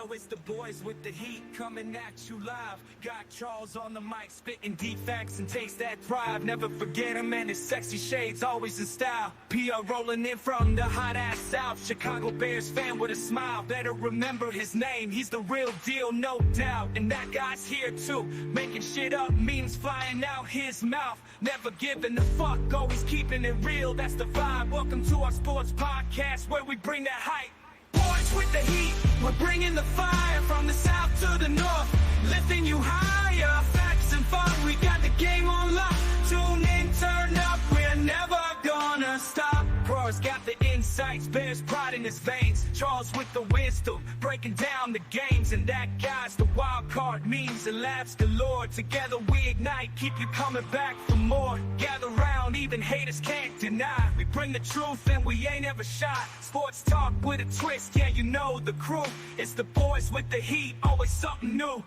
Yo, it's the boys with the heat coming at you live. Got Charles on the mic, spitting deep facts and takes that drive. Never forget him and his sexy shades, always in style. PR rolling in from the hot ass south. Chicago Bears fan with a smile. Better remember his name, he's the real deal, no doubt. And that guy's here too, making shit up, memes flying out his mouth. Never giving a fuck, always keeping it real, that's the vibe. Welcome to our sports podcast where we bring that hype. Boys with the heat, we're bringing the fire from the south to the north, lifting you higher, facts and fun, we got the game on lock. Tune in, turn up, we're never gonna stop. Bro's got the insights, Bears pride in his veins. Charles with the wisdom, breaking down the games. And that guy's the wild card, memes and laughs galore. Together we ignite, keep you coming back for more. Gather round, even haters can't deny. We bring the truth and we ain't ever shy. Sports talk with a twist, yeah, you know the crew. It's the boys with the heat, always something new.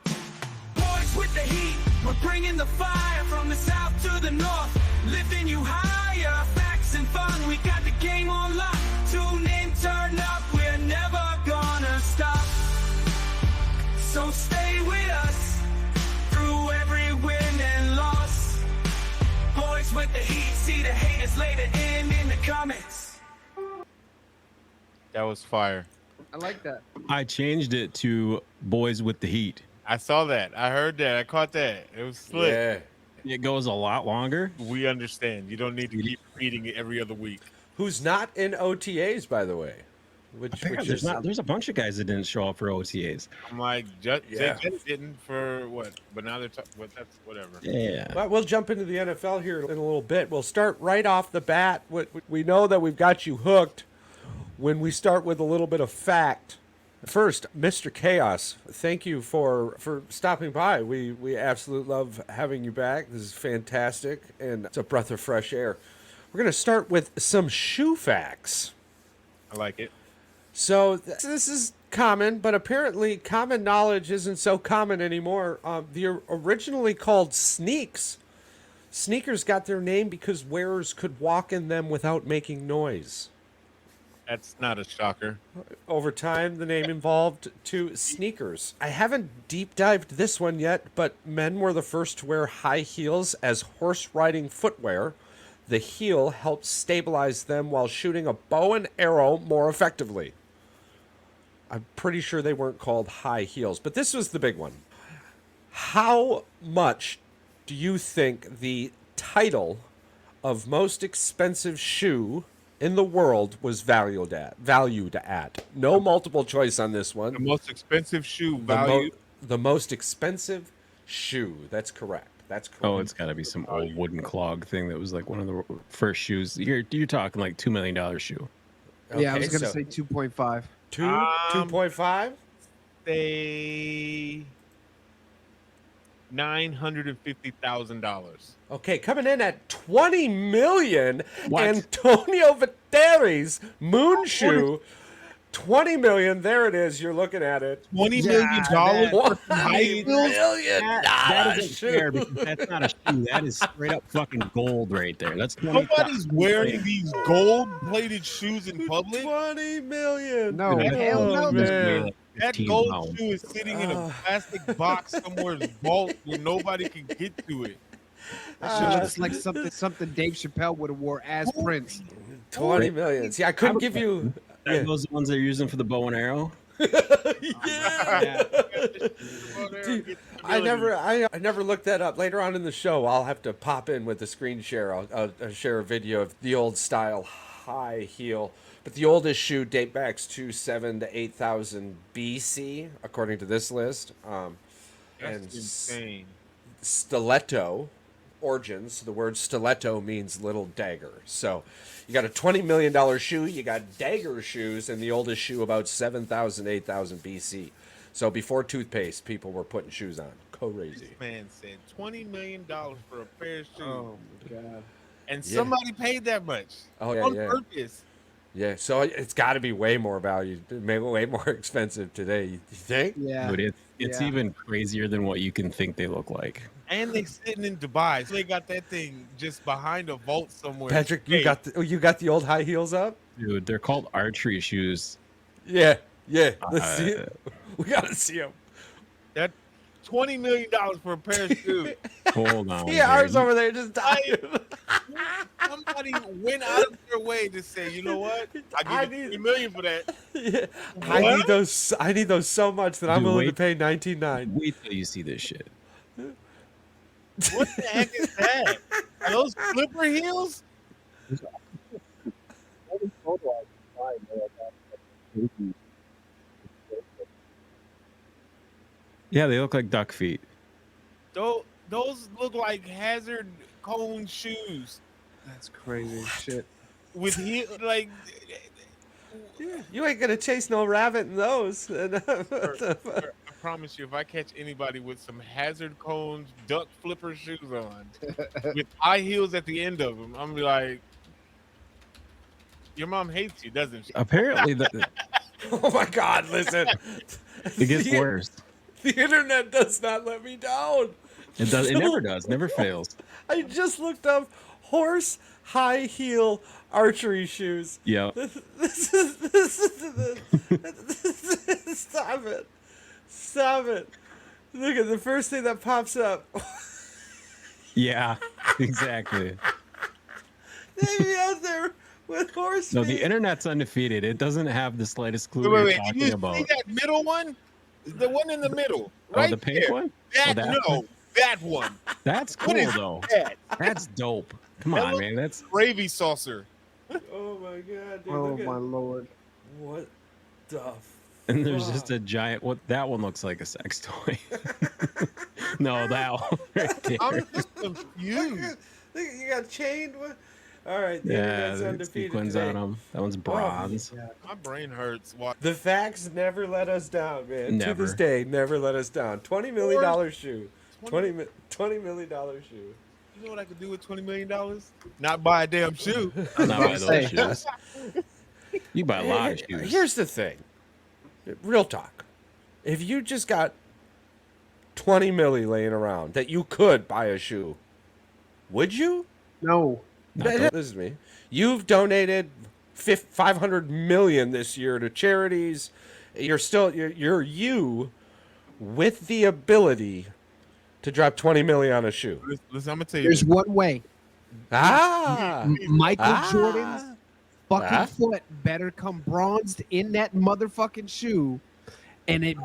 Boys with the heat, we're bringing the fire from the south to the north, lifting you higher, facts and fun, we got the game on lock. Tune in, turn up, we're never gonna stop. So stay with us through every win and loss. Boys with the heat, see the haters later in the comments. That was fire. I like that. I changed it to Boys with the Heat. I saw that. I heard that. I caught that. It was slick. Yeah. It goes a lot longer. We understand. You don't need to keep repeating it every other week. Who's not in OTAs, by the way? There's a bunch of guys that didn't show up for OTAs. I'm like, Jay didn't for what? But now they're that's whatever. Yeah. Well, we'll jump into the NFL here in a little bit. We'll start right off the bat. We know that we've got you hooked when we start with a little bit of fact. First, Mr. Chaos, thank you for stopping by. We absolutely love having you back. This is fantastic, and it's a breath of fresh air. We're going to start with some shoe facts. I like it. So this is common, but apparently common knowledge isn't so common anymore. They're originally called sneaks. Sneakers got their name because wearers could walk in them without making noise. That's not a shocker. Over time, the name evolved to sneakers. I haven't deep dived this one yet, but men were the first to wear high heels as horse riding footwear. The heel helped stabilize them while shooting a bow and arrow more effectively. I'm pretty sure they weren't called high heels, but this was the big one. How much do you think the title of most expensive shoe in the world was valued at? No multiple choice on this one. The most expensive shoe value. The most expensive shoe. That's correct. That's correct. Oh, it's got to be some old wooden clog thing that was like one of the first shoes. You're talking like $2 million shoe. Yeah, I was going to say 2.5. 2.5? Say $950,000. Okay, coming in at $20 million. What? Antonio Vitteri's moon shoe. $20 million. There it is. You're looking at it. $20 million. $20 million. That isn't fair because that's not a shoe. That is straight up fucking gold right there. That's Nobody's wearing these gold-plated shoes in public. $20 million. No, hell no. Man. That gold shoe is sitting in a plastic box somewhere vault where nobody can get to it. That shit looks like something Dave Chappelle would have wore as Prince. $20 million. See, I couldn't give you. Are those the ones they're using for the bow and arrow? Yeah. Dude, I never looked that up. Later on in the show, I'll have to pop in with the screen share. I'll share a video of the old style high heel. But the oldest shoe date back to 7,000 to 8,000 BC, according to this list. That's insane. Stiletto origins. The word stiletto means little dagger. So you got a $20 million shoe. You got dagger shoes, and the oldest shoe about 7,000, 8,000 BC. So before toothpaste, people were putting shoes on. Crazy. This man said $20 million for a pair of shoes. Oh, my God. And somebody paid that much. Oh, yeah, on yeah. purpose. Yeah, so it's got to be way more value, maybe way more expensive today. You think? Yeah. But it's Yeah. even crazier than what you can think they look like. And they sitting in Dubai, so they got that thing just behind a vault somewhere. Patrick, you got the old high heels up? Dude, they're called archery shoes. Yeah. Let's see. We gotta see him. That $20 million for a pair of shoes. Hold on. Yeah, ours here. over there just died. Somebody went out of their way to say, you know what? I give you $20 million for that. Yeah. I need those. I need those so much that I'm Dude, willing to wait. pay $19.9. Wait till you see this shit. What the heck is that? Are those flipper heels? Yeah, they look like duck feet. Those look like hazard cone shoes That's crazy as shit. with heel like. You ain't gonna chase no rabbit in those. I promise you, if I catch anybody with some hazard cones, duck flipper shoes on, with high heels at the end of them, I'm gonna be like, your mom hates you, doesn't she? Apparently, Oh my God! Listen, it gets worse. the internet does not let me down. It does. It never does. Never fails. I just looked up horse high heel archery shoes. Yeah. This is stop it. Stop it. Look at the first thing that pops up. Yeah. Exactly. They be out there with horse No, feet. the internet's undefeated. It doesn't have the slightest clue what Wait, you're wait, talking you about. see that middle one? The one in the middle, Oh, right the pink there. one? That, Oh, that no, one? that one. That's What cool is though. that? That's dope. Come That on, looks- man. That's Gravy saucer. Oh my God, dude! Oh look at my lord. what the. and there's just a giant. What that one looks like a sex toy. No, that one right there. I'm just confused. Look, you got chained. What? All right, the Yeah, internet's the undefeated sequins today. on them. That one's bronze. My brain hurts. Watch. The facts never let us down, man. To this Never. day, never let us down. $20 million shoe. 20 $20 million shoe. You know what I could do with $20 million? Not buy a damn shoe. Not buy say. those shoes. You buy a lot of shoes. Here's the thing. Real talk. If you just got 20 milli laying around that you could buy a shoe, would you? No. Listen to me. You've donated 500 million this year to charities. You're you with the ability to drop 20 million on a shoe. Listen, I'm gonna tell you. There's one way. Ah, Michael Jordan's fucking Ah. foot better come bronzed in that motherfucking shoe, and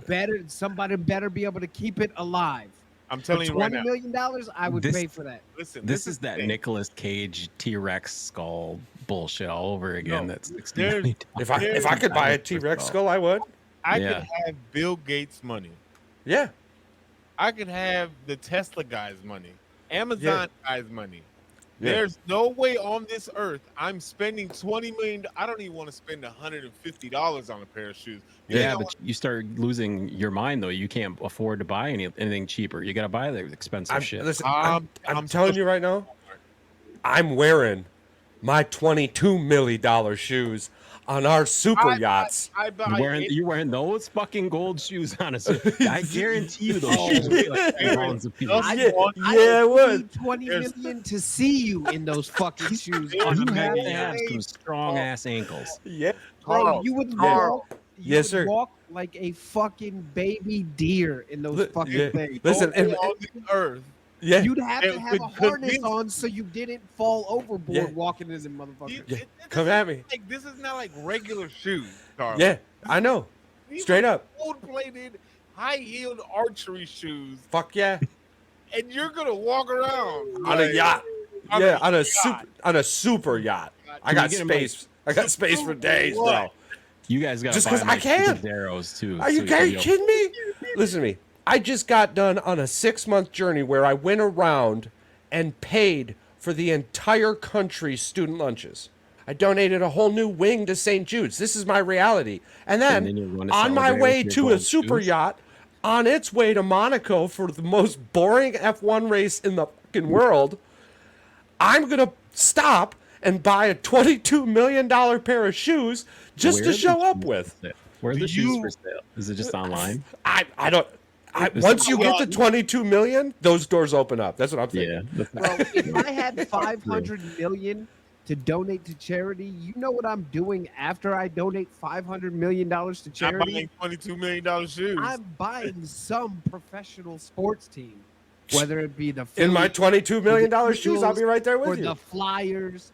somebody better be able to keep it alive. I'm For telling you right $20 now. million, I would This- pay for that. Listen, This is the that thing. Nicolas Cage T-Rex skull bullshit all over again. No, That's $60 there's- million. if I could buy a T-Rex skull, I would. I Yeah. could have Bill Gates' money. Yeah. I could have the Tesla guy's money, Amazon guy's money. Yeah. There's no way on this earth I'm spending $20 million. I don't even want to spend $150 on a pair of shoes. You Yeah, know, but you start losing your mind though. You can't afford to buy anything cheaper. You got to buy the expensive shit. Listen, I'm I'm telling you right now, I'm wearing my $22 million shoes on our super yachts. I buy You wearing those fucking gold shoes on us? I guarantee you those shoes would be like pounds of pieces. I Yeah, want- yeah, it would. Need 20 million to see you in those fucking shoes. You on You a have to man. have some strong ass ankles. Yeah. Bro, Carl, you would Carl. walk. Yes, sir. Walk like a fucking baby deer in those fucking Yeah. things. Listen, Only and, on this earth. yeah. You'd have to It have would a harness convince- on so you didn't fall overboard Yeah. walking as a motherfucker. Yeah, come at me. Like, this is not like regular shoes, Carl. Yeah, I know. These Straight are up. gold-plated, high-heeled archery shoes, Fuck yeah. and you're gonna walk around On a like- yacht. on Yeah, a on a yacht. super yacht. I Can got you get 'em, space. I got space for days, bro. What? You guys got to Just buy 'cause I can. arrows too. Are you kidding me? Listen to me. I just got done on a 6-month journey where I went around and paid for the entire country's student lunches. I donated a whole new wing to St. Jude's. This is my reality. And And then, then you're gonna on my celebrate way with your to a gold super shoes? yacht, on its way to Monaco for the most boring F1 race in the fucking world, I'm going to stop and buy a $22 million pair of shoes just Where to are the show up shoes with. for sale? Where are the Do shoes you- for sale? Is it just online? I don't. Is Once it- you get to 22 million, those doors open up. That's what I'm thinking. Yeah. Bro, if I had 500 million to donate to charity. You know what I'm doing after I donate $500 million to I'm charity? buying $22 million shoes. I'm buying some professional sports team, whether it be the In my Phillies, $22 million or the shoes, I'll be right there or with you. the Flyers,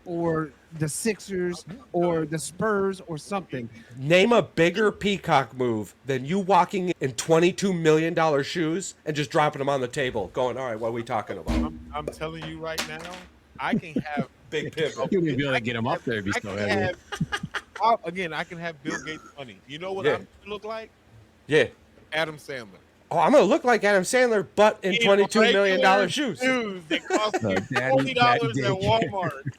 or the Sixers, or the Spurs, or something. Name a bigger peacock move than you walking in $22 million shoes and just dropping them on the table, going, all right, what are we talking about? I'm telling you right now, I can have Big pivot. You wouldn't be able to get him up there if he's I so can heavy. have, again, I can have Bill Gates money. You know what Yeah. I'm gonna look like? Yeah. Adam Sandler. Oh, I'm going to look like Adam Sandler, but in $22 million Regular shoes. Shoes that cost me Daddy $40 at daycare. Walmart.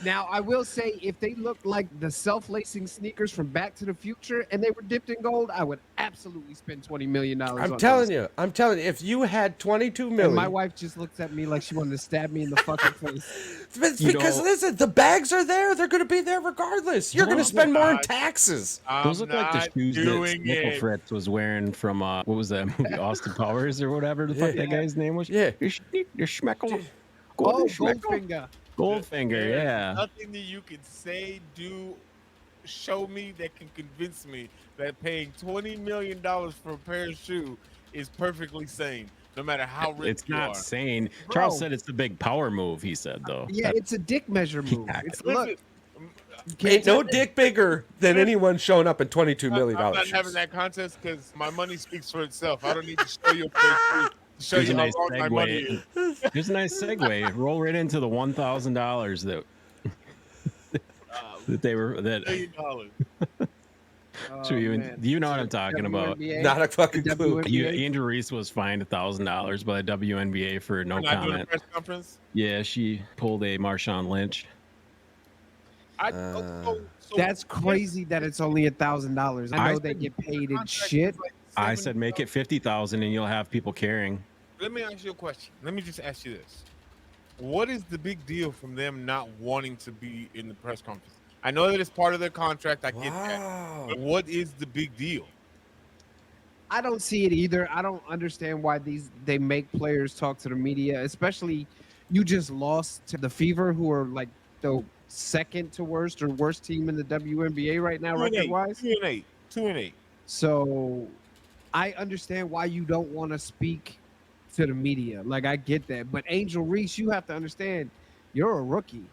Now, I will say, if they looked like the self-lacing sneakers from Back to the Future and they were dipped in gold, I would absolutely spend $20 million. I'm telling you, if you had $22 million. And my wife just looks at me like she wanted to stab me in the fucking face. It's You because know- listen, the bags are there. They're going to be there regardless. You're going to Those spend more in not- taxes. Those look like the not shoes that doing Nickel it. Fritz was wearing from what was that movie, Austin Powers or whatever the fuck Yeah. that guy's name was? Yeah. Your Schmeckle. Oh, Schmeckle. Goldfinger. Goldfinger, There's yeah. Nothing that you can say, do, show me that can convince me that paying $20 million for a pair of shoes is perfectly sane, no matter how rich It's you not are. sane. Bro. Charles said it's a big power move, he said, though. Yeah, it's a dick measure move. Yeah. It's Listen, look. you can't Ain't no tell- dick bigger than anyone showing up in $22 million I'm not having shoes. that contest because my money speaks for itself. I don't need to show you a pair of shoes to show Here's you a how nice wrong my money segue. is. Here's a nice segue. Roll right into the $1,000 that they were $1 million. Oh, so you man. you know what I'm talking about. WNBA? Not a fucking clue. WNBA? Andrew Reese was fined $1,000 by the WNBA for no We're not doing a comment. press conference. Yeah, she pulled a Marshawn Lynch. That's crazy that it's only $1,000. I know I they said- get paid in shit. I said make it 50,000 and you'll have people caring. Let me ask you a question. Let me just ask you this: what is the big deal from them not wanting to be in the press conference? I know that it's part of their contract. I get that. Wow. But what is the big deal? I don't see it either. I don't understand why they make players talk to the media, especially you just lost to the Fever, who are like the second to worst or worst team in the WNBA right now, 2-8, record wise. 2-8, 2-8. So I understand why you don't want to speak to the media. Like, I get that. But Angel Reese, you have to understand, you're a rookie.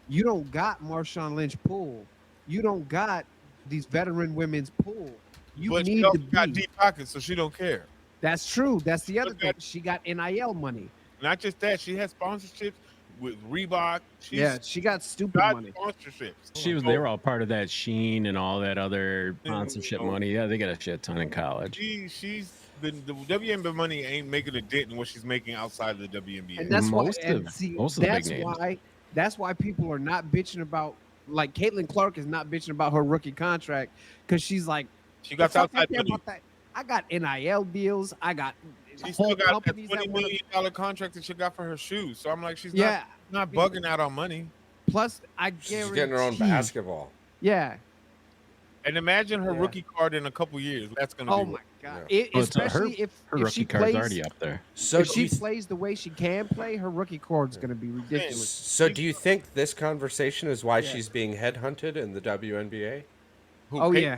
You don't got Marshawn Lynch pull. You don't got these veteran women's pull. You But she need also to got be. deep pockets, so she don't care. That's true. That's the other Look thing. at- She got NIL money. Not just that, she has sponsorships with Reebok. She's Yeah, she got stupid got money. sponsorships. They were all part of that Sheen and all that other sponsorship money. Yeah, they got a shit ton in college. She's been the WNBA money ain't making a dent in what she's making outside of the WNBA. And that's Most why. And of- see, most of the big that's names. why. That's why people are not bitching about. Like Caitlin Clark is not bitching about her rookie contract because she's like, she got "The fuck I outside care money. about that. I got NIL deals. I got She whole still got that companies that $20 want million contract that she got for her shoes. So I'm like, she's Yeah. not bugging out on money. Plus, I guarantee. She's getting her own basketball. Yeah. And imagine her Yeah. rookie card in a couple years. That's gonna Oh be my god. Yeah. It, Well, it's, especially her if rookie she card's plays. already up there. So If do she you, plays the way she can play, her rookie card's going to be ridiculous. so do you think this conversation is why Yeah. she's being headhunted in the WNBA? Who, Oh Kate? yeah.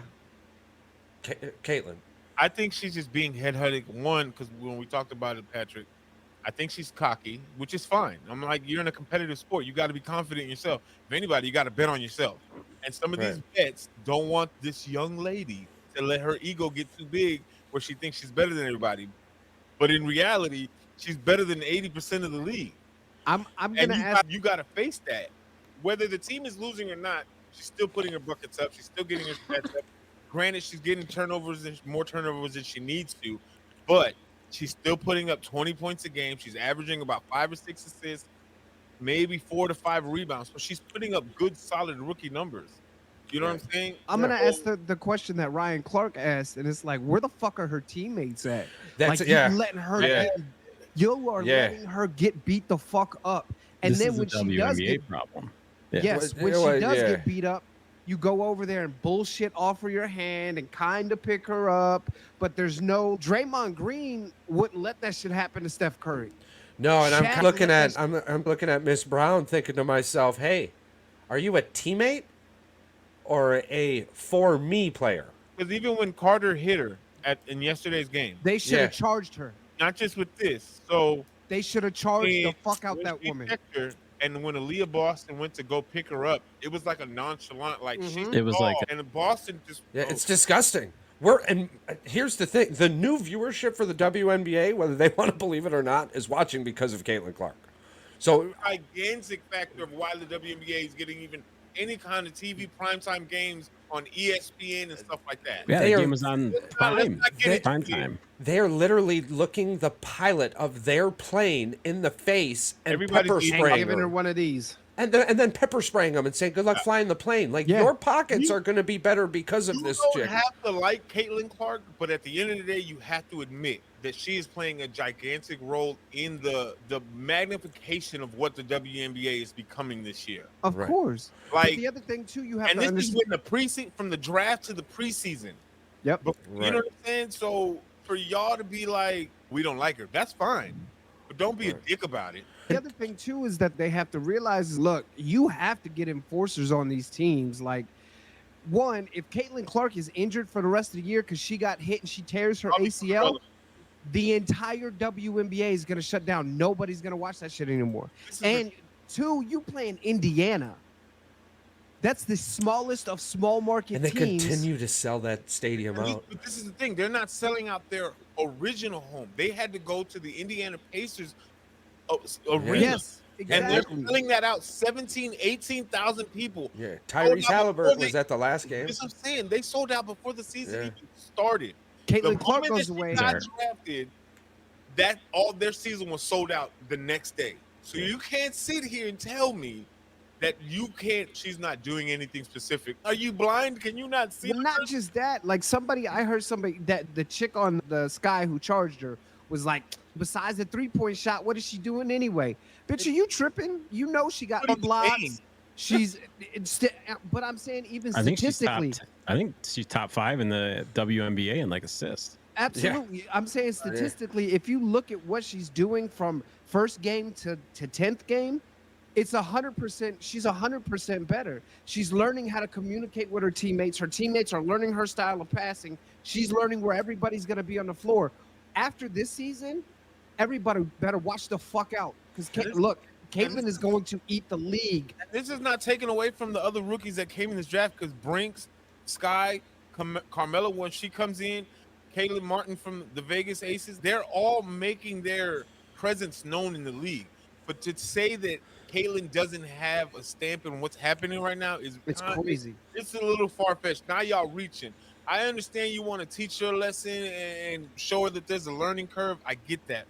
Caitlin. I think she's just being headhunted. One, because when we talked about it, Patrick, I think she's cocky, which is fine. I'm like, you're in a competitive sport. You got to be confident in yourself. If anybody, you got to bet on yourself. And some of these bets don't want this young lady to let her ego get too big where she thinks she's better than everybody. But in reality, she's better than 80% of the league. I'm And going to ask. you got to face that. Whether the team is losing or not, she's still putting her buckets up. She's still getting her stats up. Granted, she's getting more turnovers than she needs to, but she's still putting up 20 points a game. She's averaging about 5 or 6 assists, maybe 4 to 5 rebounds. So she's putting up good, solid rookie numbers. You know what I'm saying? I'm gonna ask the question that Ryan Clark asked, and it's like, where the fuck are her teammates at? That's like, yeah. you letting her, Yeah. you are Yeah. letting her get beat the fuck up, and This then is when a she does WNBA get, problem. Yeah. yes, Well, when you know she what, does yeah. get beat up, you go over there and bullshit offer your hand and kind of pick her up, but there's no Draymond Green wouldn't let that shit happen to Steph Curry. No, and Shaq I'm looking let at I'm looking at Miss Brown, thinking to myself, hey, Are you a teammate or a for me player? Because even when Carter hit her in yesterday's game, They should have Yeah. charged her. not just with this. So They should have charged the when, fuck out when that she woman. checked her, and when Aaliyah Boston went to go pick her up, it was like a nonchalant, like she's It was like tall, and Boston just Yeah, it's disgusting. Here's the thing: the new viewership for the WNBA, whether they want to believe it or not, is watching because of Caitlin Clark. So gigantic factor of why the WNBA is getting even any kind of TV primetime games on ESPN and stuff like that. yeah, They the are- game was on prime prime time. they're literally looking the pilot of their plane in the face and Everybody's pepper eating And spraying giving her her. one of these. And then pepper spraying them and saying, "Good luck flying the plane." Like Yeah. your pockets You- are going to be better because of You this don't chick. have to like Caitlin Clark, but at the end of the day, you have to admit that she is playing a gigantic role in the magnification of what the WNBA is becoming this year. Of Right. course. But Like, the other thing too, you have and to this is understand. when the preseason, from the draft to the preseason. Yep. But Right. you know what I'm saying? So for y'all to be like, we don't like her, that's fine, but don't be a dick about it. The other thing too is that they have to realize is, look, you have to get enforcers on these teams. Like, one, if Caitlin Clark is injured for the rest of the year because she got hit and she tears her I'll be ACL, relevant. the entire WNBA is gonna shut down. Nobody's gonna watch that shit anymore. This is And two, you play in Indiana. That's the smallest of small market And they teams. continue to sell that stadium out. But this is the thing, they're not selling out their original home. They had to go to the Indiana Pacers arena. Yes, And they're exactly. selling that out 17, 18,000 people. Yeah, Sold Tyrese out before Halliburton they- was at the last game. That's what I'm saying. They sold out before the season Yeah. even started. Caitlin The Clark moment goes that she away. got drafted, that all their season was sold out the next day. So you can't sit here and tell me that you can't. She's not doing anything specific. Are you blind? Can you not see? Well, not just that. Like I heard somebody that the chick on the Sky who charged her was like, besides the 3-point shot, what is she doing anyway? Bitch, are you tripping? You know she got What are you blocks. saying? But I'm saying even I think she's top. statistically, I think she's top 5 in the WNBA in like assists. absolutely. I'm saying statistically, if you look at what she's doing from first game to 10th game, it's 100%. She's 100% better. She's learning how to communicate with her teammates. Her teammates are learning her style of passing. She's learning where everybody's going to be on the floor. After this season, everybody better watch the fuck out. Because look, Caitlin is going to eat the league. This is not taken away from the other rookies that came in this draft, because Brinks, Sky, Carmella, when she comes in, Caitlin Martin from the Vegas Aces, they're all making their presence known in the league. But to say that Caitlin doesn't have a stamp in what's happening right now is It's crazy. It's a little far-fetched. Now y'all reaching. I understand you want to teach her a lesson and show her that there's a learning curve. I get that.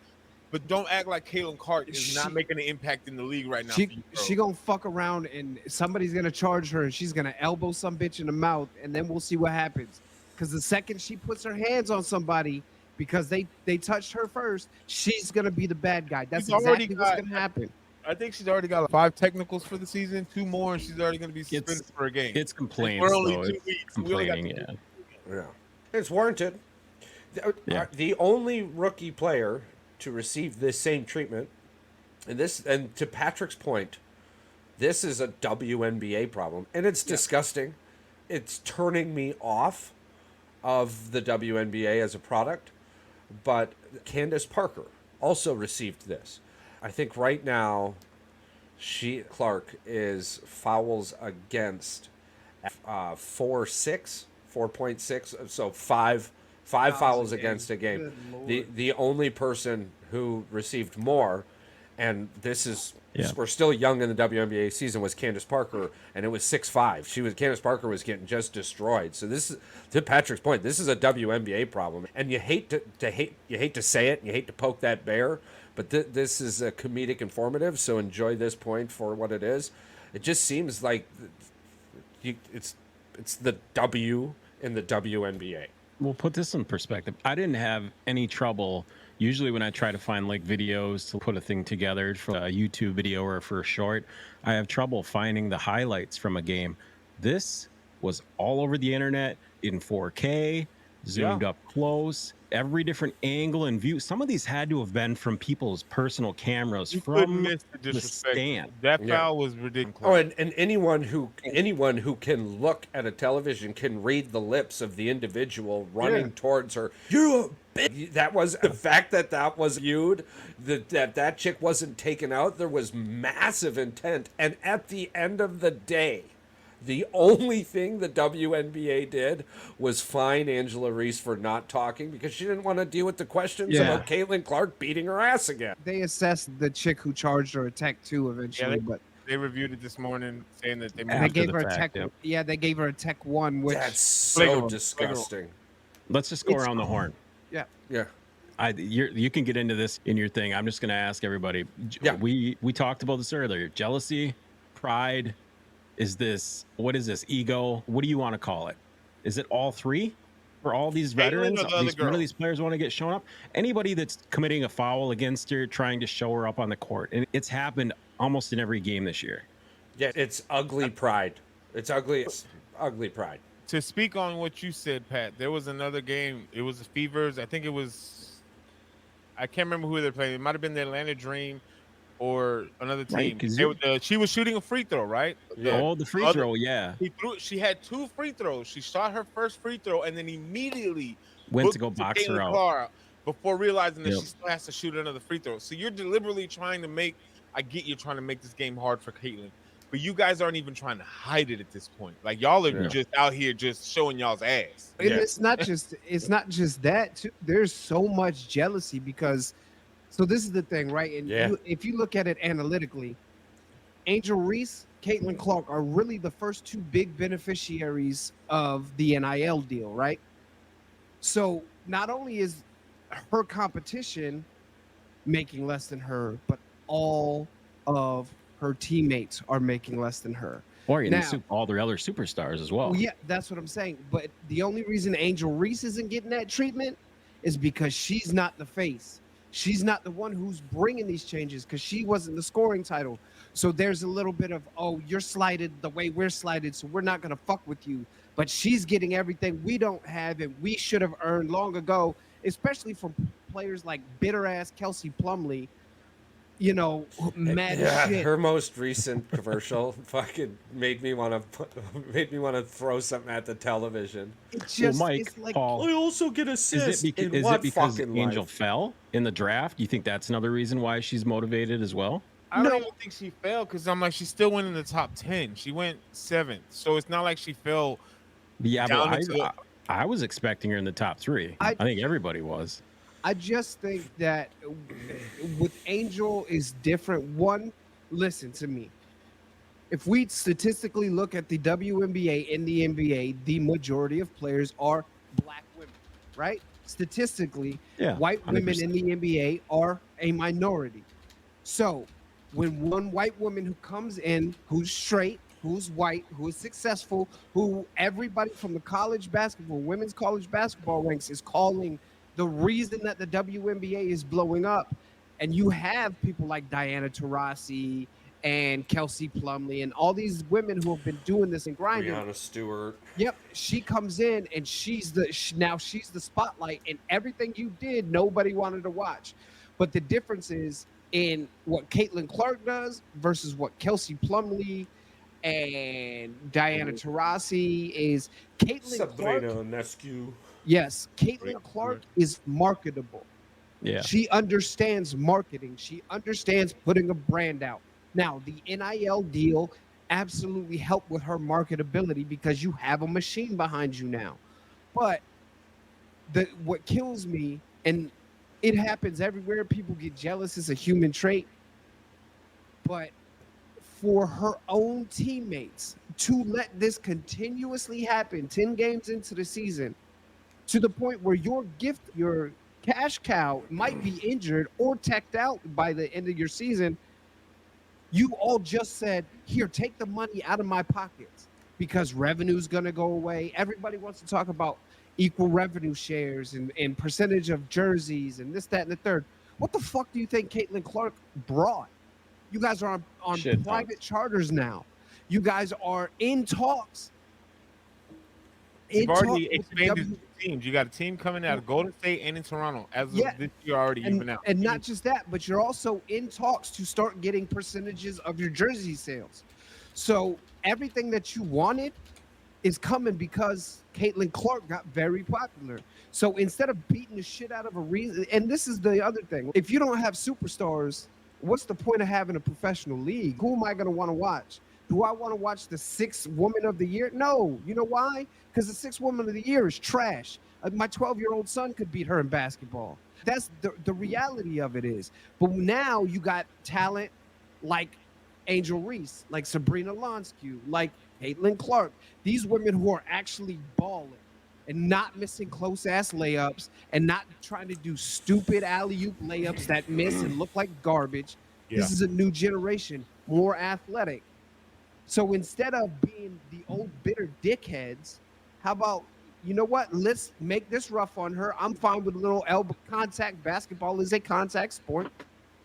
But don't act like Caitlin Clark is not making an impact in the league right now. for you, bro. She gonna fuck around and somebody's gonna charge her and she's gonna elbow some bitch in the mouth and then we'll see what happens. Because the second she puts her hands on somebody because they touched her first, she's gonna be the bad guy. That's She's already exactly what's got- gonna happen. I think she's already got 5 technicals for the season, 2 more, and she's already going to be suspended for a game. It's complaints We're only though. 2 It's weeks. We only got complaining, 2 yeah. Yeah, it's warranted. Yeah. The only rookie player to receive this same treatment, and to Patrick's point, this is a WNBA problem, and it's disgusting. It's turning me off of the WNBA as a product. But Candace Parker also received this. I think right now, Clark is fouls against 4.6, so five fouls against a game. The only person who received more, and this is we're still young in the WNBA season, was Candace Parker, and it was 6-5. Candace Parker was getting just destroyed. So this is, to Patrick's point, this is a WNBA problem, and you hate to say it, and you hate to poke that bear, but this is a comedic informative. So enjoy this point for what it is. It just seems like it's the W in the WNBA. Well, put this in perspective. I didn't have any trouble. Usually when I try to find like videos to put a thing together for a YouTube video or for a short, I have trouble finding the highlights from a game. This was all over the internet in 4K. zoomed up close, every different angle and view. Some of these had to have been from people's personal cameras You couldn't from miss the the disrespect. stand. That Yeah. foul was ridiculous. Oh, and anyone who can look at a television can read the lips of the individual running Yeah. towards her. You a bitch. That was the fact that was viewed, that chick wasn't taken out. There was massive intent, and at the end of the day, the only thing the WNBA did was fine Angela Reese for not talking because she didn't want to deal with the questions Yeah. about Caitlin Clark beating her ass again. They assessed the chick who charged her a tech too eventually, but They reviewed it this morning, saying that they they After gave the her a fact, tech. yep. Yeah, they gave her a tech 1, which That's so Flagrant. disgusting. Let's just go It's- around the horn. yeah. Yeah. You can get into this in your thing. I'm just going to ask everybody. Yeah. We talked about this earlier. Jealousy, pride. What is this? Ego? What do you want to call it? Is it all three for all these veterans? or the other None girl? of these players want to get shown up. Anybody that's committing a foul against her, trying to show her up on the court, and it's happened almost in every game this year. Yeah, it's ugly pride. It's ugly. It's ugly pride. To speak on what you said, Pat, there was another game. It was the Fevers. I think it was. I can't remember who they're playing. It might have been the Atlanta Dream or another Right, team. 'cause She was shooting a free throw, right? Yeah. Oh, the free Other- throw, yeah. She had 2 free throws. She shot her first free throw and then immediately Went to looked go box her Caitlin out. Clark before realizing that Yep. she still has to shoot another free throw. So you're deliberately trying to make. I get you're trying to make this game hard for Caitlin, but you guys aren't even trying to hide it at this point. Like y'all are Yeah. just out here just showing y'all's ass. And Yeah. it's not just that too. There's so much jealousy because so this is the thing, right? And Yeah. if you look at it analytically, Angel Reese, Caitlin Clark are really the first 2 big beneficiaries of the NIL deal, right? So not only is her competition making less than her, but all of her teammates are making less than her. Or you know, Now- all their other superstars as well. Well, yeah, that's what I'm saying. But the only reason Angel Reese isn't getting that treatment is because she's not the face. She's not the one who's bringing these changes because she wasn't the scoring title. So there's a little bit of, oh, you're slighted the way we're slighted, so we're not going to fuck with you. But she's getting everything we don't have and we should have earned long ago, especially from players like bitter-ass Kelsey Plumlee, you know, mad Yeah, as shit. her most recent commercial fucking made me want to throw something at the television. It's just, Mike, it's like, Paul, I also get Is assists. it, in is what it because fucking Angel life? fell in the draft? You think that's another reason why she's motivated as well? I don't No. even think she fell because I'm like she still went in the top 10. She went 7th, so it's not like she fell. Yeah, Down but into I was expecting her in the top 3. I- I think everybody was. I just think that with Angel is different. One, listen to me. If we statistically look at the WNBA and the NBA, the majority of players are black women, right? Statistically, Yeah, white women 100%. in the NBA are a minority. So when one white woman who comes in, who's straight, who's white, who is successful, who everybody from the college basketball, women's college basketball ranks is calling the reason that the WNBA is blowing up, and you have people like Diana Taurasi and Kelsey Plumlee and all these women who have been doing this and grinding. Brianna Stewart. Yep, she comes in and now she's the spotlight, and everything you did, nobody wanted to watch. But the difference is in what Caitlin Clark does versus what Kelsey Plumlee and Diana Taurasi is. Caitlin Clark, Sabrina Nescu. yes, Caitlin Great. Clark is marketable. Yeah. She understands marketing. She understands putting a brand out. Now, the NIL deal absolutely helped with her marketability because you have a machine behind you now. But what kills me, and it happens everywhere, people get jealous, it's a human trait. But for her own teammates to let this continuously happen 10 games into the season, to the point where your cash cow might be injured or teched out by the end of your season, you all just said, here, take the money out of my pockets because revenue's going to go away. Everybody wants to talk about equal revenue shares and percentage of jerseys and this, that, and the third. What the fuck do you think Caitlin Clark brought? You guys are on Shit tons. private charters now. You guys are in talks You've in already talk with the expanded the teams. You got a team coming out of Golden State and in Toronto. As Yeah, of this year, already even out. and not just that, but you're also in talks to start getting percentages of your jersey sales. So everything that you wanted is coming because Caitlin Clark got very popular. So instead of beating the shit out of a reason, and this is the other thing, if you don't have superstars, what's the point of having a professional league? Who am I going to want to watch? Do I want to watch the 6th woman of the year? No. You know why? Because the 6th woman of the year is trash. My 12-year-old son could beat her in basketball. That's the reality of it is. But now you got talent like Angel Reese, like Sabrina Lonsky, like Caitlin Clark. These women who are actually balling and not missing close-ass layups and not trying to do stupid alley-oop layups that miss and look like garbage. Yeah. This is a new generation, more athletic. So instead of being the old bitter dickheads, how about, you know what? Let's make this rough on her. I'm fine with a little elbow contact. Basketball is a contact sport.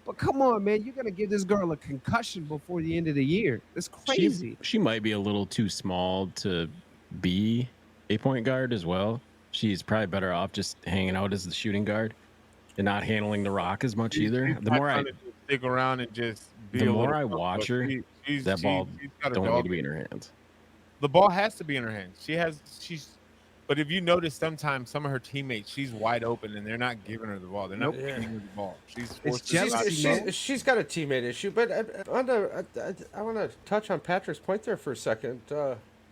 But come on, man, you're going to give this girl a concussion before the end of the year. That's crazy. She might be a little too small to be a point guard as well. She's probably better off just hanging out as the shooting guard and not handling the rock as much either. The more I stick around and just be the a more little I watch her, that ball she's got a don't dog need to be in in her hands. The ball has to be in her hands. But if you notice, sometimes some of her teammates, she's wide open and they're not giving her the ball. They're not giving her the ball. She's forced to She's got a teammate issue, but I want to touch on Patrick's point there for a second.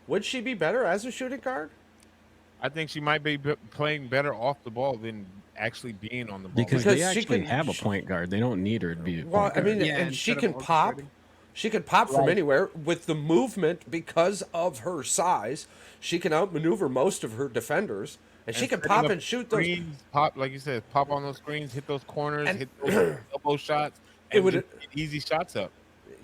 Would she be better as a shooting guard? I think she might be playing better off the ball than actually being on the ball. Because they actually have a point guard. They don't need her to be a point guard. And she can pop. She can pop from anywhere with the movement because of her size. She can outmaneuver most of her defenders, and she can pop and shoot those. Pop, like you said, pop on those screens, hit those corners, hit those elbow shots, and get easy shots up.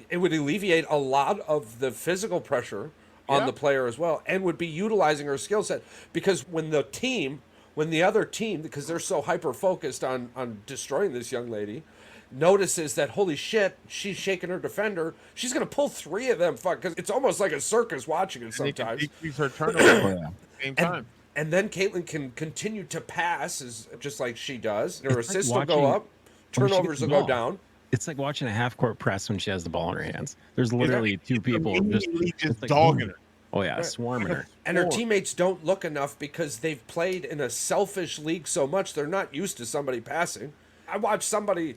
It would alleviate a lot of the physical pressure on the player as well, and would be utilizing her skill set. Because when the other team, because they're so hyper focused on destroying this young lady, notices that, holy shit, she's shaking her defender, she's going to pull 3 of them, because it's almost like a circus watching it sometimes. Decrease her turnover at the same time. And then Caitlin can continue to pass, just like she does. Her assists will go up, turnovers will go down. It's like watching a half-court press when she has the ball in her hands. There's literally 2 people just like, dogging her. Oh, yeah, swarming her. And her teammates don't look enough because they've played in a selfish league so much, they're not used to somebody passing. I watched somebody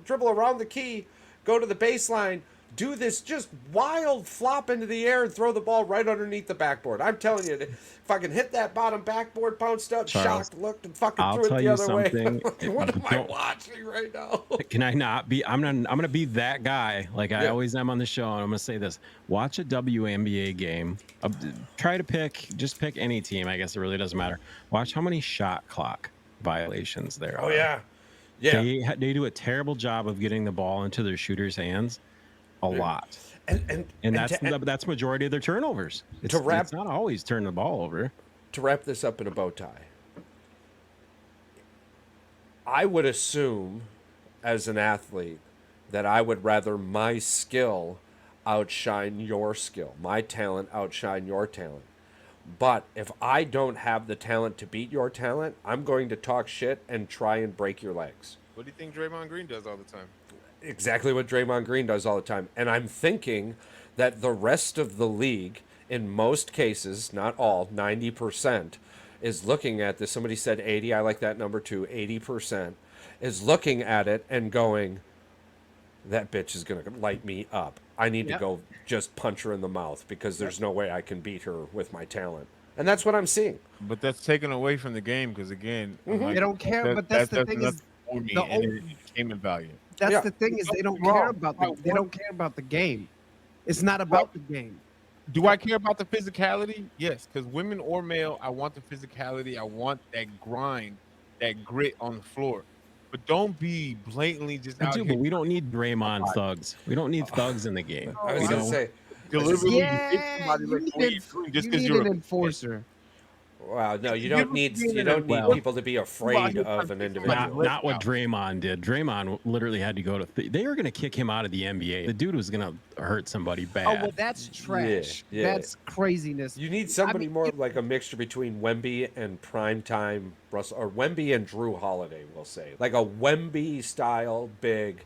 dribble around the key, go to the baseline, do this just wild flop into the air and throw the ball right underneath the backboard. I'm telling you, if I can hit that bottom backboard, bounced up, Charles, shocked, looked, and fucking threw it the other way. What am I Don't- watching right now? Can I not be? I'm gonna be that guy, like I always am on the show, and I'm gonna say this: watch a WNBA game. Try to pick any team. I guess it really doesn't matter. Watch how many shot clock violations there are. Oh yeah. They do a terrible job of getting the ball into their shooters' hands. A lot. And that's majority of their turnovers. It's not always turn the ball over. To wrap this up in a bow tie, I would assume as an athlete that I would rather my skill outshine your skill, my talent outshine your talent. But if I don't have the talent to beat your talent, I'm going to talk shit and try and break your legs. What do you think Draymond Green does all the time? Exactly what Draymond Green does all the time. And I'm thinking that the rest of the league, in most cases, not all, 90%, is looking at this. Somebody said 80. I like that number too. 80% is looking at it and going, that bitch is going to light me up. I need to go just punch her in the mouth because there's no way I can beat her with my talent. And that's what I'm seeing. But that's taken away from the game because, again, They don't care, but that's the thing is the entertainment value. That's the thing is they don't care about the game. It's not about the game. Do I care about the physicality? Yes, because women or male, I want the physicality. I want that grind, that grit on the floor. But don't be blatantly just out here. But we don't need Draymond thugs. We don't need thugs in the game. I was going to say, deliberately you need an enforcer. Wow, no, you Give don't him need being you in don't a- need Well- people to be afraid of an individual. Not what Draymond did. Draymond literally had to go to. They were going to kick him out of the NBA. The dude was going to hurt somebody bad. Oh well, that's trash. Yeah. That's craziness. You need somebody I mean, more like a mixture between Wemby and primetime Russell, or Wemby and Drew Holiday, we'll say. Like a Wemby style big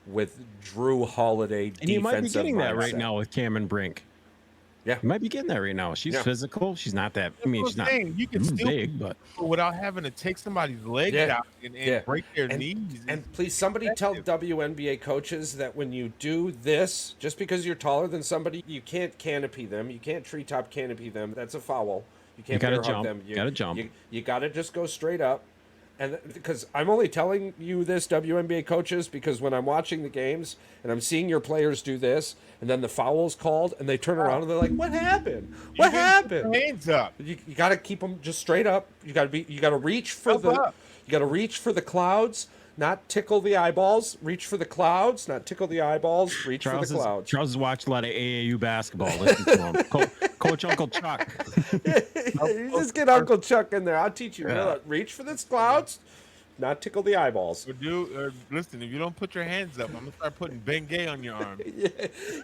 with Drew Holiday defensive and you might be getting that right mindset. now with Cameron Brink. Yeah. You might be getting that right now. She's Yeah. physical. She's not that. I mean, That's she's what not I'm saying. You can still big, but without having to take somebody's legs Yeah. out and Yeah. break their And- knees. And please, somebody tell WNBA coaches that when you do this, just because you're taller than somebody, you can't canopy them. You can't treetop canopy them. That's a foul. You can't gotta bear hug jump. them. You gotta jump. You got to just go straight up. And because I'm only telling you this, WNBA coaches, because when I'm watching the games and I'm seeing your players do this, and then the foul's called, and they turn around and they're like, "What happened? What happened?" Hands up. You got to keep them just straight up. You got to reach for Up, the up. you got to reach for the clouds, not tickle the eyeballs. Reach for the clouds, not tickle the eyeballs. Reach for the clouds. Charles has watched a lot of AAU basketball. Listen to him. Coach Uncle Chuck. You just get Uncle Chuck in there. I'll teach you. Reach for the clouds, not tickle the eyeballs. Listen, if you don't put your hands up, I'm gonna start putting Bengay on your arm.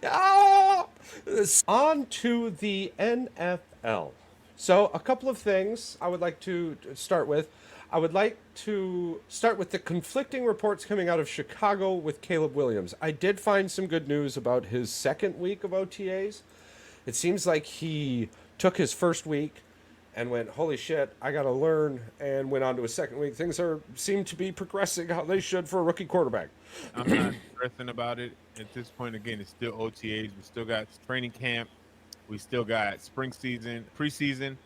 Ah! On to the NFL. So, a couple of things I would like to start with. I would like to start with the conflicting reports coming out of Chicago with Caleb Williams. I did find some good news about his second week of OTAs. It seems like he took his first week and went, holy shit, I got to learn, and went on to his second week. Things seem to be progressing how they should for a rookie quarterback. I'm not stressing about it at this point. Again, it's still OTAs. We still got training camp. We still got spring season, preseason,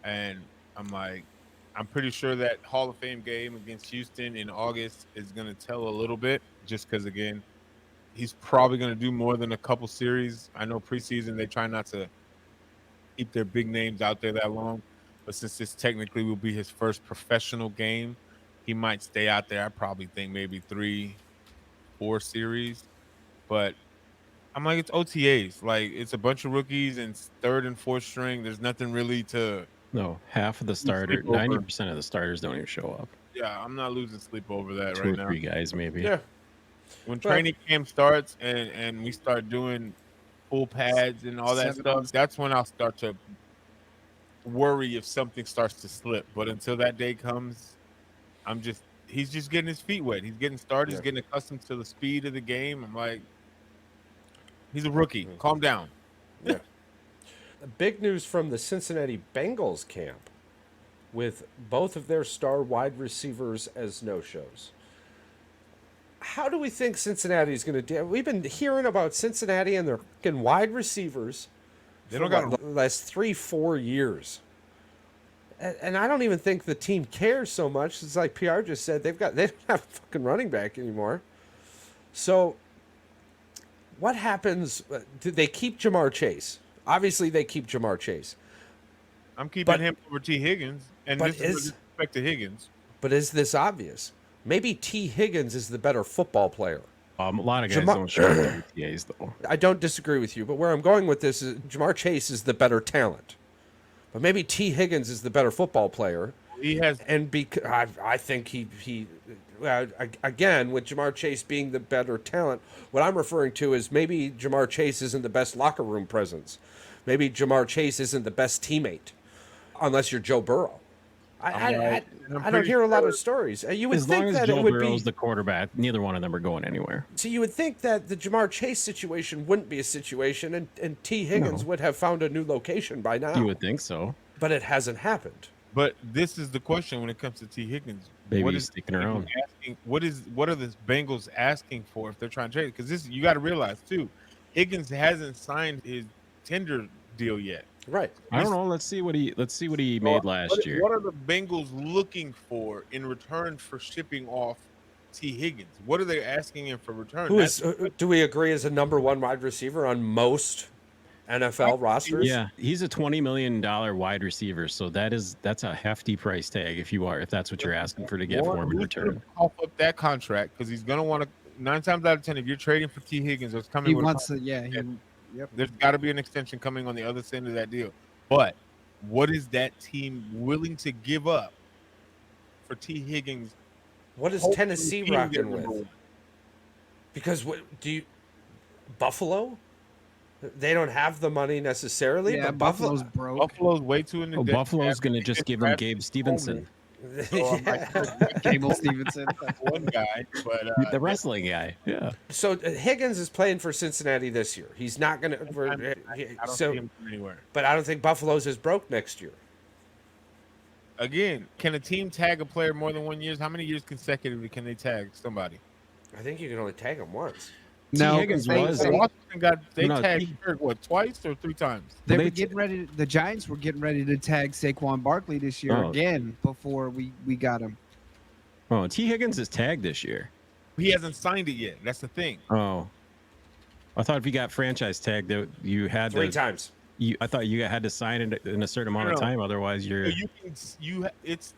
and I'm pretty sure that Hall of Fame game against Houston in August is going to tell a little bit, just because, again, he's probably going to do more than a couple series. I know preseason they try not to keep their big names out there that long, but since this technically will be his first professional game, he might stay out there. I probably think maybe 3-4 series, but I'm like, it's OTAs. Like, it's a bunch of rookies and third and fourth string. There's nothing really to. No, half of the starters, 90% of the starters don't even show up. Yeah, I'm not losing sleep over that Two right or now. three guys, maybe. Yeah. When training camp starts and we start doing full pads and all that stuff, that's when I'll start to worry if something starts to slip. But until that day comes, he's just getting his feet wet. He's getting started. Yeah. He's getting accustomed to the speed of the game. I'm like, he's a rookie. Calm down. Yeah. Big news from the Cincinnati Bengals camp with both of their star wide receivers as no-shows. How do we think Cincinnati is going to do? We've been hearing about Cincinnati and their fucking wide receivers They for don't got the last 3-4 years. And I don't even think the team cares so much. It's like PR just said, they don't have a fucking running back anymore. So what happens? Did they keep Jamar Chase? Obviously, they keep Jamar Chase. I'm keeping him over T. Higgins, and but this is with respect to Higgins. But is this obvious? Maybe T. Higgins is the better football player. A lot of guys don't show up at OTAs, though. I don't disagree with you, but where I'm going with this is Jamar Chase is the better talent. But maybe T. Higgins is the better football player. He has, And I think he again, with Jamar Chase being the better talent, what I'm referring to is maybe Jamar Chase isn't the best locker room presence. Maybe Jamar Chase isn't the best teammate, unless you're Joe Burrow. I don't hear a lot of stories. You would As think long as that Joe it would Burrow's be. the quarterback, neither one of them are going anywhere. So you would think that the Jamar Chase situation wouldn't be a situation, and T. Higgins would have found a new location by now. You would think so. But it hasn't happened. but this is the question when it comes to T. Higgins. Maybe What he's is sticking around. asking, what are the Bengals asking for if they're trying to trade? Because this, you got to realize too, Higgins hasn't signed his tender deal yet. Right. I don't know. Let's see what he made last year. What are the Bengals looking for in return for shipping off T. Higgins? What are they asking him for return? Who is? Do we agree is a number one wide receiver on most NFL rosters? Yeah, he's a $20 million wide receiver, so that's a hefty price tag if that's what you're asking for to get for him in return. Off up that contract because he's gonna want to. 9 times out of 10, if you're trading for T. Higgins, it's coming. He with wants to. Yeah. Yep. There's got to be an extension coming on the other end of that deal. But what is that team willing to give up for T. Higgins? What is hopefully Tennessee being their rocking number with? one? Because Buffalo? They don't have the money necessarily, Yeah, but Buffalo's broke. Buffalo's way too in the Oh, debt. Buffalo's going to just give him Gabe Stevenson, So I'm like, Cable Stevenson. one guy, but the wrestling guy. Yeah. So Higgins is playing for Cincinnati this year. He's not going I don't to. see him anywhere. But I don't think Buffalo's is broke next year. Again, can a team tag a player more than 1 year? How many years consecutively can they tag somebody? I think you can only tag him once. No, Higgins they, was- they, Washington No, tagged Kirk, what, twice or 3 times? they They were t- getting ready. The Giants were getting ready to tag Saquon Barkley this year Oh. again before we got him. Oh, T. Higgins is tagged this year. He hasn't signed it yet. That's the thing. Oh. I thought if you got franchise tagged, that you had 3 to. times. I thought you had to sign it in a certain amount of No. time, otherwise you're.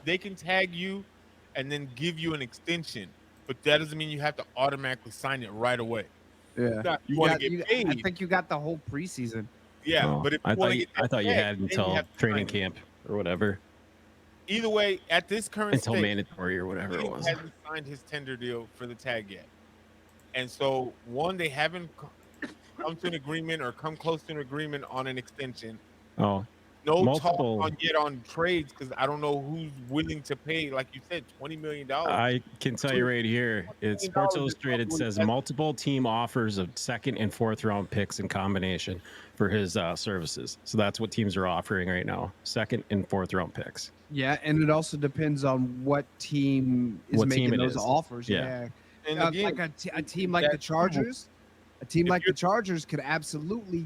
They can tag you and then give you an extension, but that doesn't mean you have to automatically sign it right away. Yeah, You want to get I paid. think you got the whole preseason. Yeah, Oh, but if I you thought want to you, get I thought you tagged, had then until have to training sign it. camp or whatever, Either way, at this current until state, mandatory or whatever it he was. hasn't signed his tender deal for the tag yet. And so, one, they haven't come to an agreement or come close to an agreement on an extension. Oh, No Multiple- talk on trades because I don't know who's willing to pay, like you said, $20 million. I can tell you right here. It's Sports Illustrated says multiple team offers of 2nd and 4th round picks in combination for his services. So that's what teams are offering right now: 2nd and 4th round picks. Yeah, and it also depends on what team is What team making it those is. offers. Yeah. Yeah, And again, like a team like the that's Chargers, a team If like the you're- Chargers could absolutely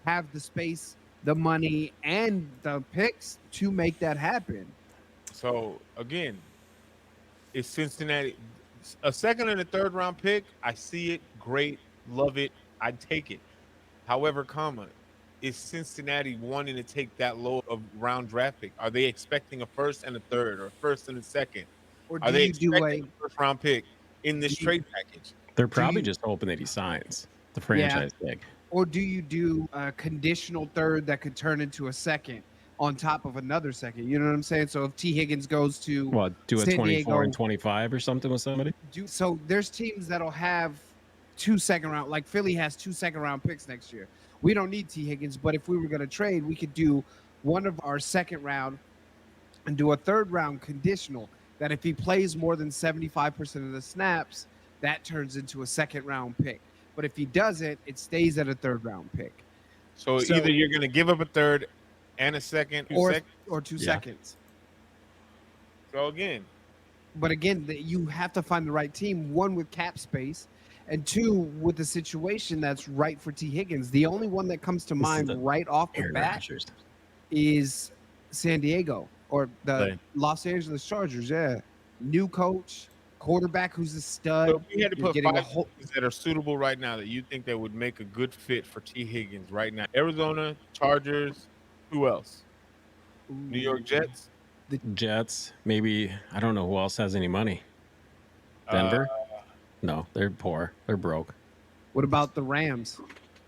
have the space, the money, and the picks to make that happen. so again, it's Cincinnati. A 2nd and a 3rd round pick, I see it, great, love it, I'd take it. However, is Cincinnati wanting to take that low of round draft pick? Are they expecting a 1st and a 3rd or a 1st and a 2nd? Or Are do they you do expecting a a 1st round pick in this Do you- trade package? They're probably you- just hoping that he signs the franchise tag. or do you do a conditional 3rd that could turn into a 2nd on top of another 2nd? You know what I'm saying? So if T. Higgins goes to Well, do a San 24 and Diego- 25 or something with somebody. so there's teams that'll have 2 second round, like Philly has 2 second round picks next year. We don't need T. Higgins, but if we were going to trade, we could do one of our 2nd round and do a 3rd round conditional that if he plays more than 75% of the snaps, that turns into a 2nd round pick. But if he doesn't, it stays at a 3rd round pick So, So- either you're going to give up a 3rd and a 2nd, or 2 Yeah. seconds. So again, But again, you have to find the right team, one with cap space, and 2 with the situation that's right for T. Higgins. The only one that comes to This is mind the right off the Aaron bat Rodgers. is San Diego or the Right. Los Angeles Chargers. Yeah, new coach, quarterback who's a stud. so if we had to You're put getting a 5 whole- teams that are suitable right now that you think that would make a good fit for T. Higgins right now: Arizona, Chargers, who else? New York Jets, Jets, maybe. I don't know who else has any money. Denver? No, they're poor. They're broke. What about the Rams?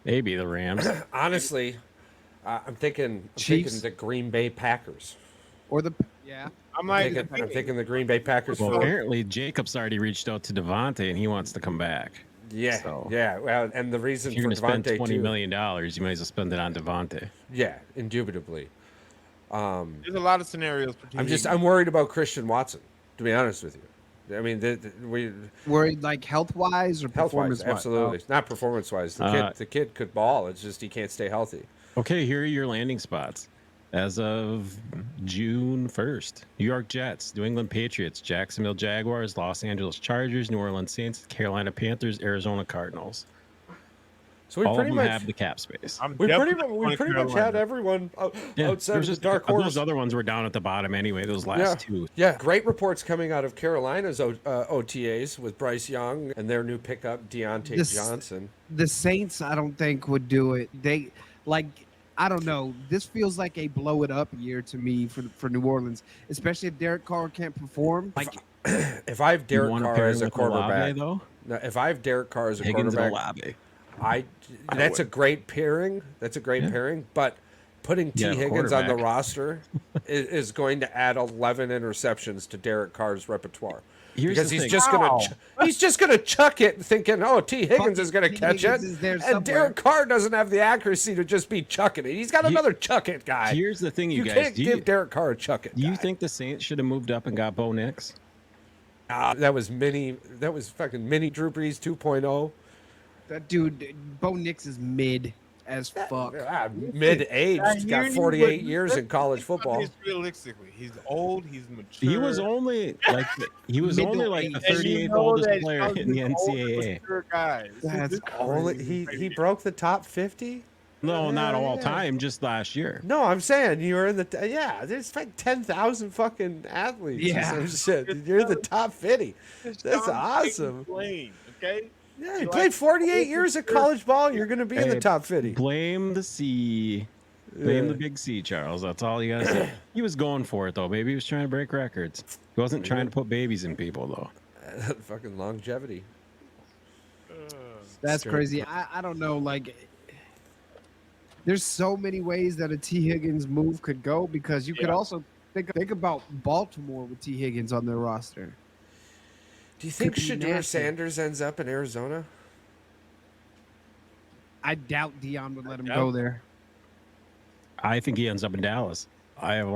Maybe the Rams. Honestly, I'm thinking Chiefs? the Green Bay Packers. Or the yeah? I'm I'm like, thinking the Green Bay Packers. Well, for, apparently Jacobs already reached out to Devontae and he wants to come back. yeah, so- yeah. Well, and the reason If you're for going to spend Devontae $20 too. million, you might as well spend it on Devontae. Yeah, indubitably. there's a lot of scenarios for T. I'm worried about Christian Watson. To be honest with you, I mean, we Worried like health wise or health wise, performance absolutely not performance wise. The kid could ball. It's just he can't stay healthy. Okay, here are your landing spots. As of June 1st, New York Jets, New England Patriots, Jacksonville Jaguars, Los Angeles Chargers, New Orleans Saints, Carolina Panthers, Arizona Cardinals. So we All of pretty them much have the cap space. we pretty much had everyone Yeah, outside there's of the just dark those horse. other ones were down at the bottom anyway. Those last two. Yeah, great reports coming out of Carolina's OTAs with Bryce Young and their new pickup Deontay This- Johnson. The Saints, I don't think would do it. They like. I don't know. This feels like a blow it up year to me for New Orleans, especially if Derek Carr can't perform. Like If I have You Derek want to Carr pair as him a with Olave, quarterback, though? no, if I have Derek Carr as a Higgins and quarterback, Olave. that's a great pairing. That's a great pairing. But putting T. Yeah, Higgins on the quarterback. roster is going to add 11 interceptions to Derek Carr's repertoire. Here's Because the he's thing. just gonna he's just gonna chuck it, thinking, "Oh, T. Higgins is gonna T. catch Higgins it," is there and somewhere. Derek Carr doesn't have the accuracy to just be chucking it. He's got another chuck it guy. Here's the thing, you guys. can't give Derek Carr a chuck it. Do you guy. think the Saints should have moved up and got Bo Nix? That was fucking mini Drew Brees 2.0. That dude, Bo Nix is mid as fuck. Mid-aged, got 48 years in college football. Realistically, he's old. He's mature. He was only like the Middle 38th oldest player in the NCAA. That's He broke the top 50. No, not all time, just last year. No, I'm saying you were in the there's like 10,000 fucking athletes. Yeah. Or some shit. You're in the top 50. That's awesome. Okay. Yeah, you played 48 years of college ball. You're going to be in the Hey, top 50. Blame the C. Blame the big C, Charles. That's all you gotta say. He was going for it though, baby. He was trying to break records. He wasn't trying to put babies in people though. Fucking longevity. That's crazy. I don't know. Like, there's so many ways that a T. Higgins move could go because you could also think about Baltimore with T. Higgins on their roster. Do you think Could be Shador nasty. Sanders ends up in Arizona? I doubt Dion would let him go there. I think he ends up in Dallas. I have